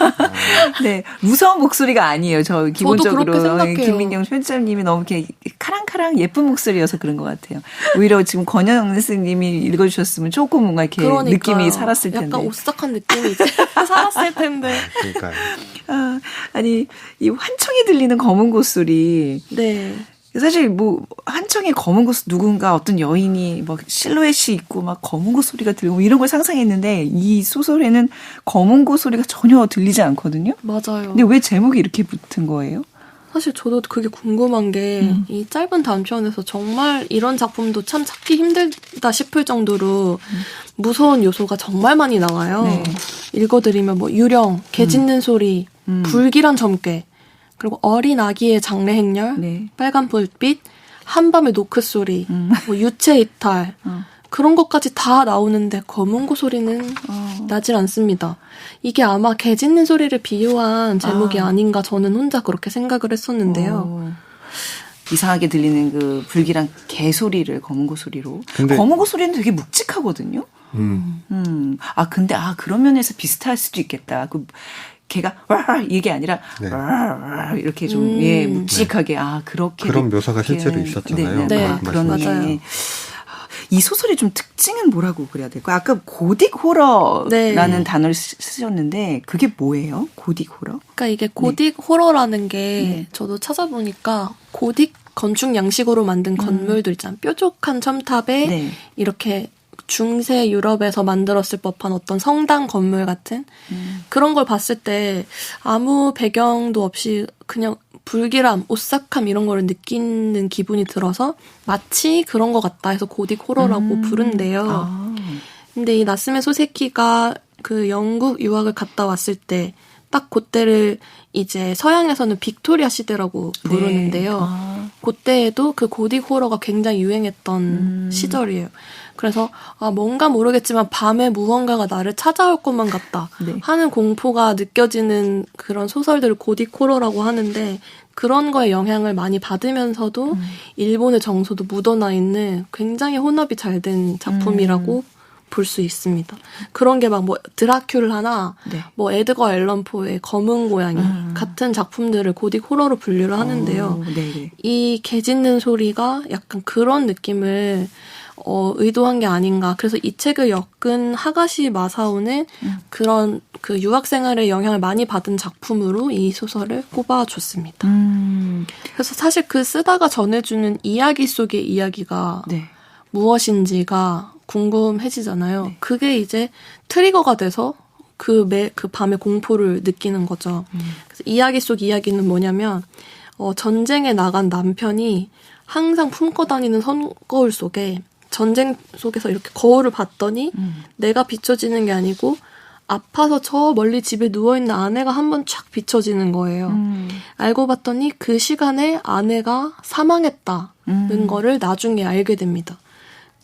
네, 무서운 목소리가 아니에요. 저 기본적으로 그렇게 생각해요. 김민경 편집장님이 너무 이렇게 카랑카랑 예쁜 목소리여서 그런 것 같아요. 오히려 지금 권영 선생님이 읽어주셨으면 조금 뭔가 이렇게 그러니까요. 느낌이 살았을 텐데. 약간 오싹한 느낌이 이제 살았을 텐데. 그러니까요. 아니 이 환청이 들리는 검은 고소리. 네. 사실 뭐 한청의 검은 고소 누군가 어떤 여인이 막 실루엣이 있고 막 검은 고소리가 들리고 이런 걸 상상했는데 이 소설에는 검은 고소리가 전혀 들리지 않거든요. 맞아요. 근데 왜 제목이 이렇게 붙은 거예요? 사실 저도 그게 궁금한 게 이 짧은 단편에서 정말 이런 작품도 참 찾기 힘들다 싶을 정도로 무서운 요소가 정말 많이 나와요. 네. 읽어드리면 뭐 유령, 개 짖는 소리, 불길한 점괘, 그리고 어린 아기의 장래 행렬, 네. 빨간 불빛, 한밤의 노크 소리, 뭐 유체 이탈 그런 것까지 다 나오는데 검은고 소리는 나질 않습니다. 이게 아마 개 짖는 소리를 비유한 제목이 아닌가 저는 혼자 그렇게 생각을 했었는데요. 이상하게 들리는 그 불길한 개 소리를 검은고 소리로. 검은고 소리는 되게 묵직하거든요. 근데 그런 면에서 비슷할 수도 있겠다. 그 개가 와 이게 아니라 와 이렇게 좀 묵직하게 그렇게 그런 묘사가 실제로 있었잖아요. 네, 그런 맞아요. 이 소설의 좀 특징은 뭐라고 그래야 될까요? 아까 고딕 호러라는 단어를 쓰셨는데 그게 뭐예요? 고딕 호러? 그러니까 이게 고딕 호러라는 게 저도 찾아보니까 고딕 건축 양식으로 만든 건물들 있잖아요. 뾰족한 첨탑에 이렇게 중세 유럽에서 만들었을 법한 어떤 성당 건물 같은 그런 걸 봤을 때 아무 배경도 없이 그냥 불길함, 오싹함 이런 거를 느끼는 기분이 들어서 마치 그런 것 같다 해서 고딕 호러라고 부른대요. 근데 이 나스메 소세키가 그 영국 유학을 갔다 왔을 때 딱 그때를 이제 서양에서는 빅토리아 시대라고 부르는데요. 그때에도 그 고딕 호러가 굉장히 유행했던 시절이에요. 그래서 뭔가 모르겠지만 밤에 무언가가 나를 찾아올 것만 같다 하는 공포가 느껴지는 그런 소설들을 고딕 호러라고 하는데 그런 거에 영향을 많이 받으면서도 일본의 정서도 묻어나 있는 굉장히 혼합이 잘 된 작품이라고 볼 수 있습니다. 그런 게 막 뭐 드라큘라나 뭐 에드거 앨런 포의 검은 고양이 같은 작품들을 고딕 호러로 분류를 하는데요. 이 개 짖는 소리가 약간 그런 느낌을 의도한 게 아닌가. 그래서 이 책을 엮은 하가시 마사오는 그런 그 유학 생활에 영향을 많이 받은 작품으로 이 소설을 꼽아줬습니다. 그래서 사실 그 쓰다가 전해주는 이야기 속의 이야기가 무엇인지가 궁금해지잖아요. 그게 이제 트리거가 돼서 그 밤의 공포를 느끼는 거죠. 그래서 이야기 속 이야기는 뭐냐면 전쟁에 나간 남편이 항상 품고 다니는 선거울 속에 전쟁 속에서 이렇게 거울을 봤더니 내가 비춰지는 게 아니고 아파서 저 멀리 집에 누워있는 아내가 한번 쫙 비춰지는 거예요. 알고 봤더니 그 시간에 아내가 사망했다는 거를 나중에 알게 됩니다.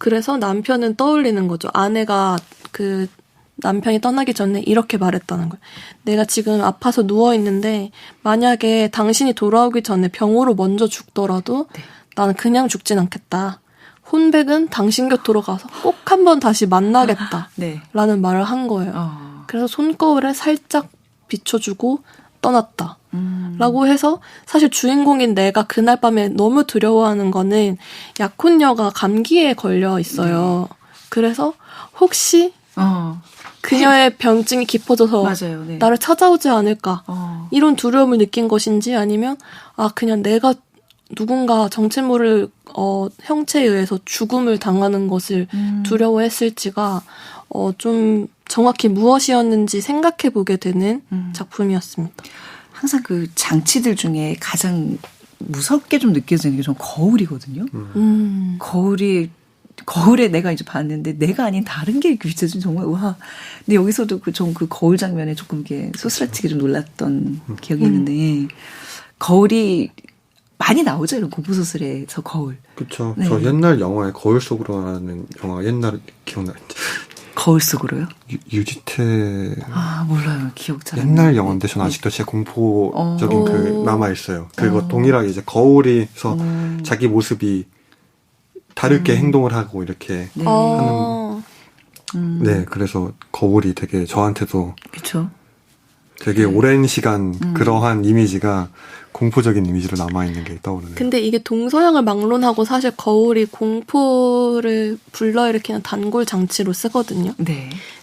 그래서 남편은 떠올리는 거죠. 아내가 그 남편이 떠나기 전에 이렇게 말했다는 거예요. 내가 지금 아파서 누워있는데 만약에 당신이 돌아오기 전에 병으로 먼저 죽더라도 나는 그냥 죽진 않겠다. 혼백은 당신 곁으로 가서 꼭 한번 다시 만나겠다. 라는 말을 한 거예요. 그래서 손거울에 살짝 비춰주고 떠났다. 라고 해서 사실 주인공인 내가 그날 밤에 너무 두려워하는 거는 약혼녀가 감기에 걸려 있어요. 그래서 혹시 그녀의 병증이 깊어져서 나를 찾아오지 않을까 이런 두려움을 느낀 것인지 아니면 그냥 내가 누군가 정체 모를 형체에 의해서 죽음을 당하는 것을 두려워했을지가 좀 정확히 무엇이었는지 생각해보게 되는 작품이었습니다. 항상 그 장치들 중에 가장 무섭게 좀 느껴지는 게 좀 거울이거든요. 거울에 내가 이제 봤는데 내가 아닌 다른 게 비춰진 정말 와. 근데 여기서도 그 거울 장면에 조금 이렇게 소스라치게 좀 놀랐던 기억이 있는데 거울이 많이 나오죠, 이런 공포소설에서 거울. 그렇죠. 저 옛날 영화에 거울 속으로라는 영화 옛날에 기억나요. 거울 속으로요? 유지태. 몰라요. 기억 잘. 옛날 영화인데 전 아직도 제 공포적인 그 남아 있어요. 그리고 동일하게 이제 거울에서 자기 모습이 다르게 행동을 하고 이렇게 하는. 네, 그래서 거울이 되게 저한테도. 그렇죠. 되게 오랜 시간 그러한 이미지가 공포적인 이미지로 남아있는 게 떠오르네요. 근데 이게 동서양을 막론하고 사실 거울이 공포를 불러일으키는 단골 장치로 쓰거든요.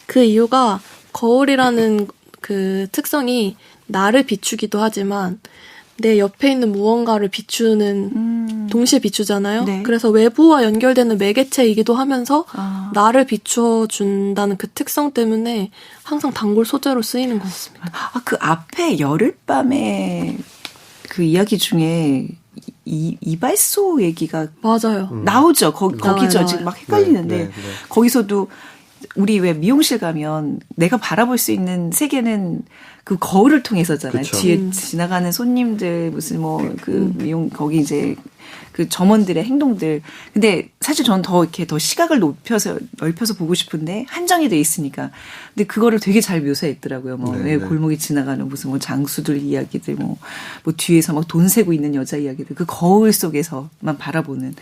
그 이유가 거울이라는 그 특성이 나를 비추기도 하지만 내 옆에 있는 무언가를 비추는 동시에 비추잖아요. 그래서 외부와 연결되는 매개체이기도 하면서 나를 비춰준다는 그 특성 때문에 항상 단골 소재로 쓰이는 것 같습니다. 그 앞에 열흘밤에 그 이야기 중에 이발소 얘기가 맞아요. 나오죠. 거기죠. 지금 막 헷갈리는데 거기서도 우리 왜 미용실 가면 내가 바라볼 수 있는 세계는 그 거울을 통해서잖아요. 뒤에 지나가는 손님들 무슨 뭐 그 미용 거기 이제 그 점원들의 행동들. 근데 사실 저는 더 이렇게 더 시각을 넓혀서 보고 싶은데 한정이 돼 있으니까. 근데 그거를 되게 잘 묘사했더라고요. 뭐 왜 골목에 지나가는 무슨 뭐 장수들 이야기들, 뭐 뒤에서 막 돈 세고 있는 여자 이야기들, 그 거울 속에서만 바라보는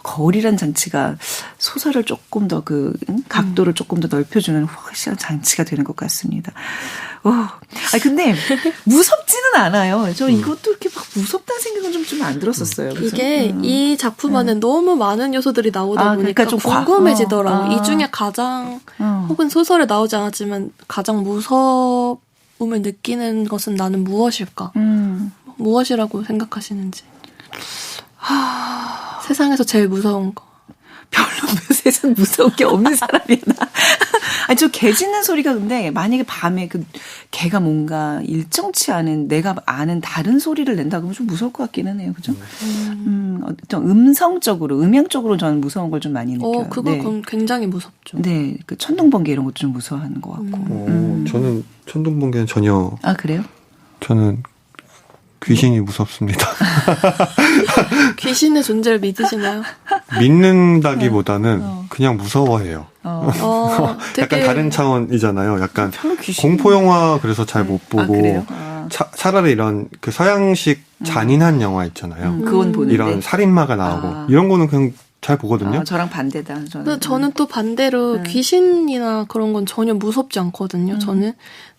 거울이란 장치가 소설을 조금 더 각도를 조금 더 넓혀주는 확실한 장치가 되는 것 같습니다. 근데 무섭지는 않아요. 저 이것도 이렇게 막 무섭다는 생각은 좀 안 들었었어요. 그래서? 이게 이 작품 안에 너무 많은 요소들이 나오다 보니까 그러니까 좀 궁금해지더라고요. 이 중에 가장 혹은 소설에 나오지 않았지만 가장 무서움을 느끼는 것은 나는 무엇일까? 무엇이라고 생각하시는지. 세상에서 제일 무서운 거. 별로 세상 무서운 게 없는 사람이야, 나. 아니, 저 개 짖는 소리가 근데 만약에 밤에 개가 뭔가 일정치 않은 내가 아는 다른 소리를 낸다 그러면 좀 무서울 것 같기는 해요. 그죠? 어떤 음성적으로, 음향적으로 저는 무서운 걸 좀 많이 느껴요. 그건 굉장히 무섭죠. 네. 그 천둥번개 이런 것도 좀 무서워하는 것 같고. 저는 천둥번개는 전혀. 아, 그래요? 저는 귀신이 무섭습니다. 귀신의 존재를 믿으시나요? 믿는다기보다는 그냥 무서워해요. 되게 약간 다른 차원이잖아요. 약간 공포 영화 그래서 잘 못 보고 차라리 이런 그 서양식 잔인한 영화 있잖아요. 그건 보는데 이런 살인마가 나오고 이런 거는 그냥 잘 보거든요. 저랑 반대다. 저는 또 반대로 귀신이나 그런 건 전혀 무섭지 않거든요.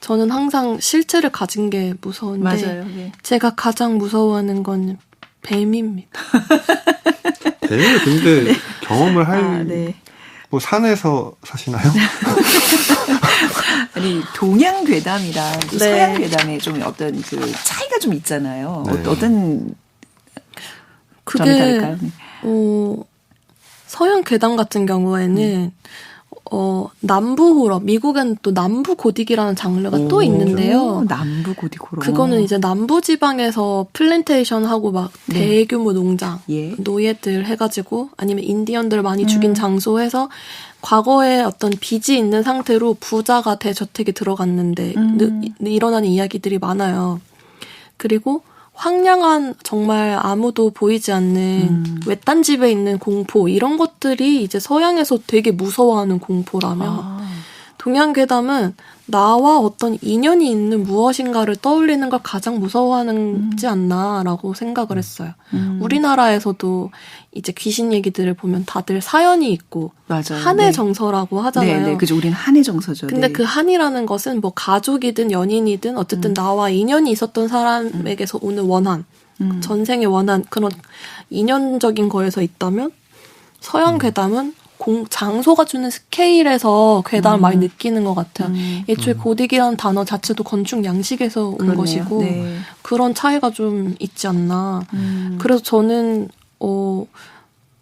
저는 항상 실체를 가진 게 무서운데 맞아요. 네. 제가 가장 무서워하는 건 뱀입니다. 뱀을 근데 경험을 할 뭐 산에서 사시나요? 아니 동양괴담이랑 서양괴담의 좀 어떤 그 차이가 좀 있잖아요. 어떤 점이 다를까요? 서양 괴담 같은 경우에는 남부 호러, 미국엔 또 남부 고딕이라는 장르가 또 있는데요. 남부 고딕 호러. 그거는 이제 남부 지방에서 플랜테이션 하고 막 대규모 농장, 노예들 해가지고 아니면 인디언들 많이 죽인 장소에서 과거에 어떤 빚이 있는 상태로 부자가 대저택에 들어갔는데 일어나는 이야기들이 많아요. 그리고 황량한 정말 아무도 보이지 않는 외딴 집에 있는 공포 이런 것들이 이제 서양에서 되게 무서워하는 공포라면 동양 괴담은 나와 어떤 인연이 있는 무엇인가를 떠올리는 걸 가장 무서워하지 않나라고 생각을 했어요. 우리나라에서도 이제 귀신 얘기들을 보면 다들 사연이 있고 맞아요. 한의 정서라고 하잖아요. 네, 그죠. 우리는 한의 정서죠. 근데 그 한이라는 것은 뭐 가족이든 연인이든 어쨌든 나와 인연이 있었던 사람에게서 오는 원한, 전생의 원한 그런 인연적인 거에서 있다면 서양 괴담은 장소가 주는 스케일에서 괴담을 많이 느끼는 것 같아요. 애초에 고딕이라는 단어 자체도 건축 양식에서 온 그러네요. 것이고 네. 그런 차이가 좀 있지 않나. 그래서 저는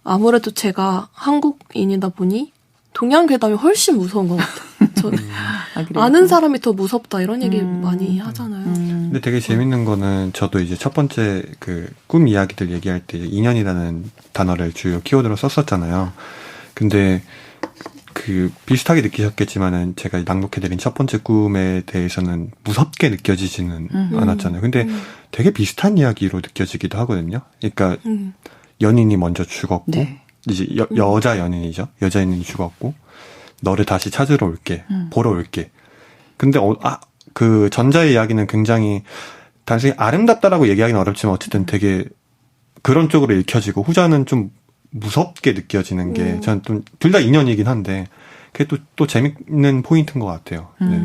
아무래도 제가 한국인이다 보니 동양 괴담이 훨씬 무서운 것 같아요. 아는 사람이 더 무섭다 이런 얘기 많이 하잖아요. 근데 되게 재밌는 거는 저도 이제 첫 번째 그 꿈 이야기들 얘기할 때 인연이라는 단어를 주요 키워드로 썼었잖아요. 근데 그 비슷하게 느끼셨겠지만은 제가 낭독해드린 첫 번째 꿈에 대해서는 무섭게 느껴지지는 않았잖아요. 근데 되게 비슷한 이야기로 느껴지기도 하거든요. 그러니까 연인이 먼저 죽었고 이제 여자 연인이죠. 여자 연인이 죽었고 너를 다시 찾으러 올게, 보러 올게. 근데 그 전자의 이야기는 굉장히 단순히 아름답다라고 얘기하기는 어렵지만 어쨌든 되게 그런 쪽으로 읽혀지고 후자는 좀 무섭게 느껴지는 게 저는 좀 둘 다 인연이긴 한데 그게 또 재밌는 포인트인 것 같아요. 네.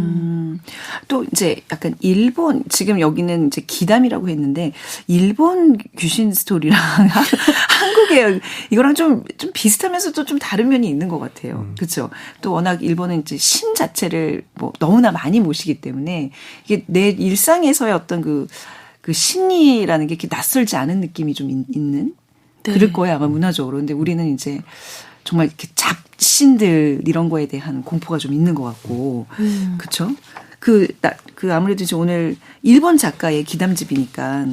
또 이제 약간 일본 지금 여기는 이제 기담이라고 했는데 일본 귀신 스토리랑 한국의 이거랑 좀 비슷하면서도 좀 다른 면이 있는 것 같아요. 그렇죠. 또 워낙 일본은 이제 신 자체를 뭐 너무나 많이 모시기 때문에 이게 내 일상에서의 어떤 그 신이라는 게 이렇게 낯설지 않은 느낌이 좀 있는. 그럴 거예요, 아마 문화적으로. 근데 우리는 이제 정말 이렇게 잡신들 이런 거에 대한 공포가 좀 있는 것 같고. 그쵸? 아무래도 이제 오늘 일본 작가의 기담집이니까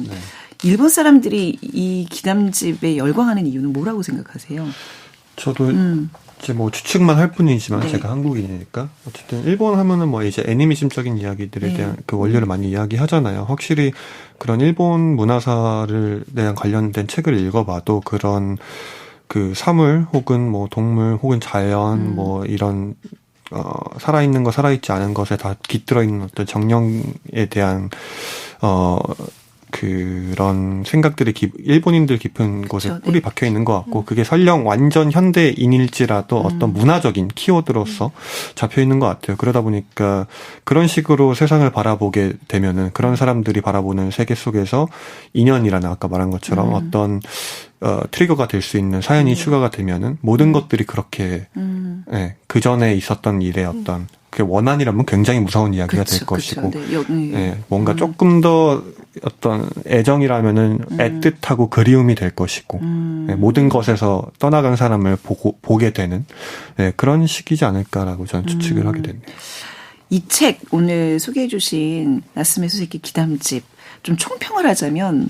일본 사람들이 이 기담집에 열광하는 이유는 뭐라고 생각하세요? 저도 이제 뭐 추측만 할 뿐이지만 네. 제가 한국인이니까 어쨌든 일본 하면은 뭐 이제 애니미즘적인 이야기들에 대한 그 원료를 많이 이야기하잖아요. 확실히 그런 일본 문화사를 대한 관련된 책을 읽어봐도 그런 그 사물 혹은 뭐 동물 혹은 자연 뭐 이런 살아있는 거 살아있지 않은 것에 다 깃들어 있는 어떤 정령에 대한 그런 생각들이 일본인들 깊은 곳에 그렇죠. 뿌리 박혀 있는 것 같고 그게 설령 완전 현대인일지라도 어떤 문화적인 키워드로서 잡혀 있는 것 같아요. 그러다 보니까 그런 식으로 세상을 바라보게 되면은 그런 사람들이 바라보는 세계 속에서 인연이라는 아까 말한 것처럼 어떤 트리거가 될 수 있는 사연이 추가가 되면은 모든 것들이 그렇게 예, 그 전에 있었던 일의 어떤 그 원한이라면 굉장히 무서운 이야기가 그쵸, 될 것이고 그쵸. 네. 예, 뭔가 조금 더 어떤 애정이라면은 애틋하고 그리움이 될 것이고 예, 모든 것에서 떠나간 사람을 보게 되는 예, 그런 시기지 않을까라고 저는 추측을 하게 됩니다. 이 책 오늘 소개해 주신 나스메 소세키 기담집 좀 총평을 하자면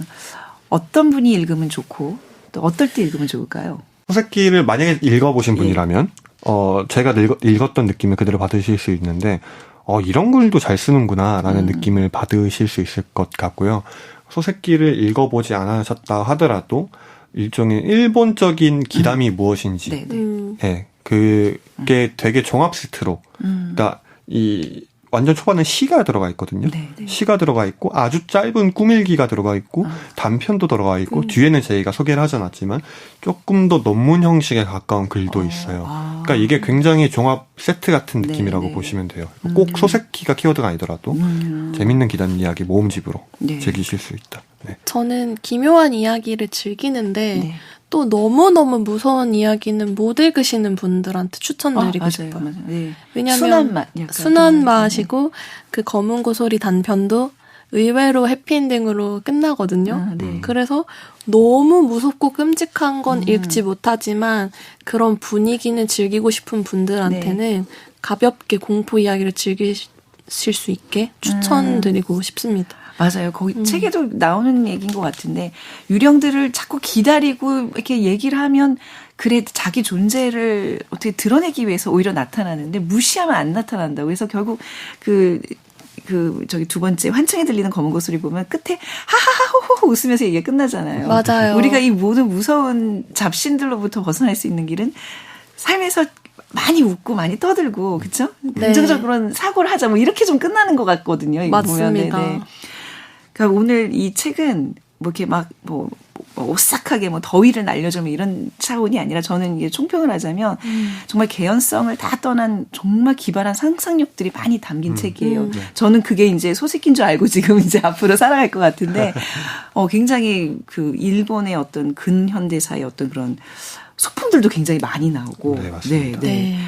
어떤 분이 읽으면 좋고 또 어떨 때 읽으면 좋을까요? 소세키를 만약에 읽어보신 분이라면 제가 읽었던 느낌을 그대로 받으실 수 있는데 이런 글도 잘 쓰는구나라는 느낌을 받으실 수 있을 것 같고요. 소세키를 읽어보지 않으셨다 하더라도 일종의 일본적인 기담이 무엇인지 예, 그게 되게 종합 세트로 그러니까 완전 초반에 시가 들어가 있거든요. 네네. 시가 들어가 있고 아주 짧은 꾸밀기가 들어가 있고 단편도 들어가 있고 뒤에는 저희가 소개를 하지 않았지만 조금 더 논문 형식에 가까운 글도 있어요. 그러니까 이게 굉장히 종합 세트 같은 느낌이라고 네네. 보시면 돼요. 꼭 소세키가 키워드가 아니더라도 재밌는 기담 이야기 모음집으로 네. 즐기실 수 있다. 네. 저는 기묘한 이야기를 즐기는데 네. 또 너무너무 무서운 이야기는 못 읽으시는 분들한테 추천드리고 맞아요. 싶어요. 맞아요. 네. 왜냐면 순한 맛, 약간 순한 맛이고 그 검은 고소리 단편도 의외로 해피엔딩으로 끝나거든요. 네. 그래서 너무 무섭고 끔찍한 건 읽지 못하지만 그런 분위기는 즐기고 싶은 분들한테는 가볍게 공포 이야기를 즐기실 수 있게 추천드리고 싶습니다. 맞아요. 거기 책에도 나오는 얘기인 것 같은데 유령들을 자꾸 기다리고 이렇게 얘기를 하면 그래 자기 존재를 어떻게 드러내기 위해서 오히려 나타나는데 무시하면 안 나타난다고. 그래서 결국 저기 두 번째 환청에 들리는 검은 고소리 보면 끝에 하하하호호 웃으면서 얘기가 끝나잖아요. 맞아요. 우리가 이 모든 무서운 잡신들로부터 벗어날 수 있는 길은 삶에서 많이 웃고 많이 떠들고 그렇죠? 네. 긍정적 그런 사고를 하자 뭐 이렇게 좀 끝나는 것 같거든요. 이거 맞습니다. 보면. 그러니까 오늘 이 책은 뭐 이렇게 막 오싹하게 더위를 날려주면 이런 차원이 아니라 저는 이게 총평을 하자면 정말 개연성을 다 떠난 정말 기발한 상상력들이 많이 담긴 책이에요. 저는 그게 이제 소식인 줄 알고 지금 이제 앞으로 살아갈 것 같은데 굉장히 그 일본의 어떤 근현대사의 어떤 그런 소품들도 굉장히 많이 나오고. 네, 맞습니다. 네.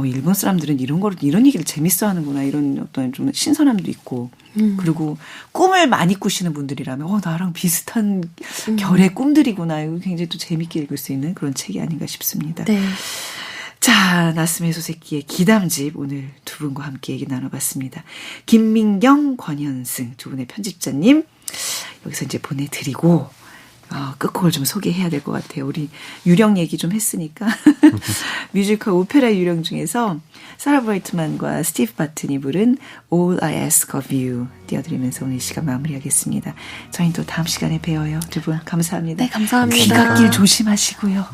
일본 사람들은 이런 얘기를 재밌어 하는구나. 이런 어떤 좀 신선함도 있고. 그리고 꿈을 많이 꾸시는 분들이라면, 나랑 비슷한 결의 꿈들이구나. 이거 굉장히 또 재밌게 읽을 수 있는 그런 책이 아닌가 싶습니다. 네. 자, 나스메 소세키의 기담집 오늘 두 분과 함께 얘기 나눠봤습니다. 김민경, 권현승 두 분의 편집자님 여기서 이제 보내드리고 끝곡을 좀 소개해야 될 것 같아요. 우리 유령 얘기 좀 했으니까 뮤지컬 오페라 유령 중에서 사라 브라이트만과 스티브 바튼이 부른 All I Ask of You 띄워드리면서 오늘 이 시간 마무리하겠습니다. 저희는 또 다음 시간에 뵈어요. 두 분 감사합니다. 네, 감사합니다. 귀갓길 조심하시고요.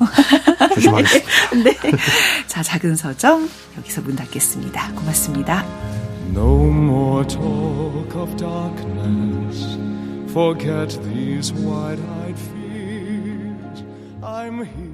조심하겠습니다. 네. 자, 작은 서점 여기서 문 닫겠습니다. 고맙습니다. No more talk of darkness. Forget these wide-eyed fears. I'm here.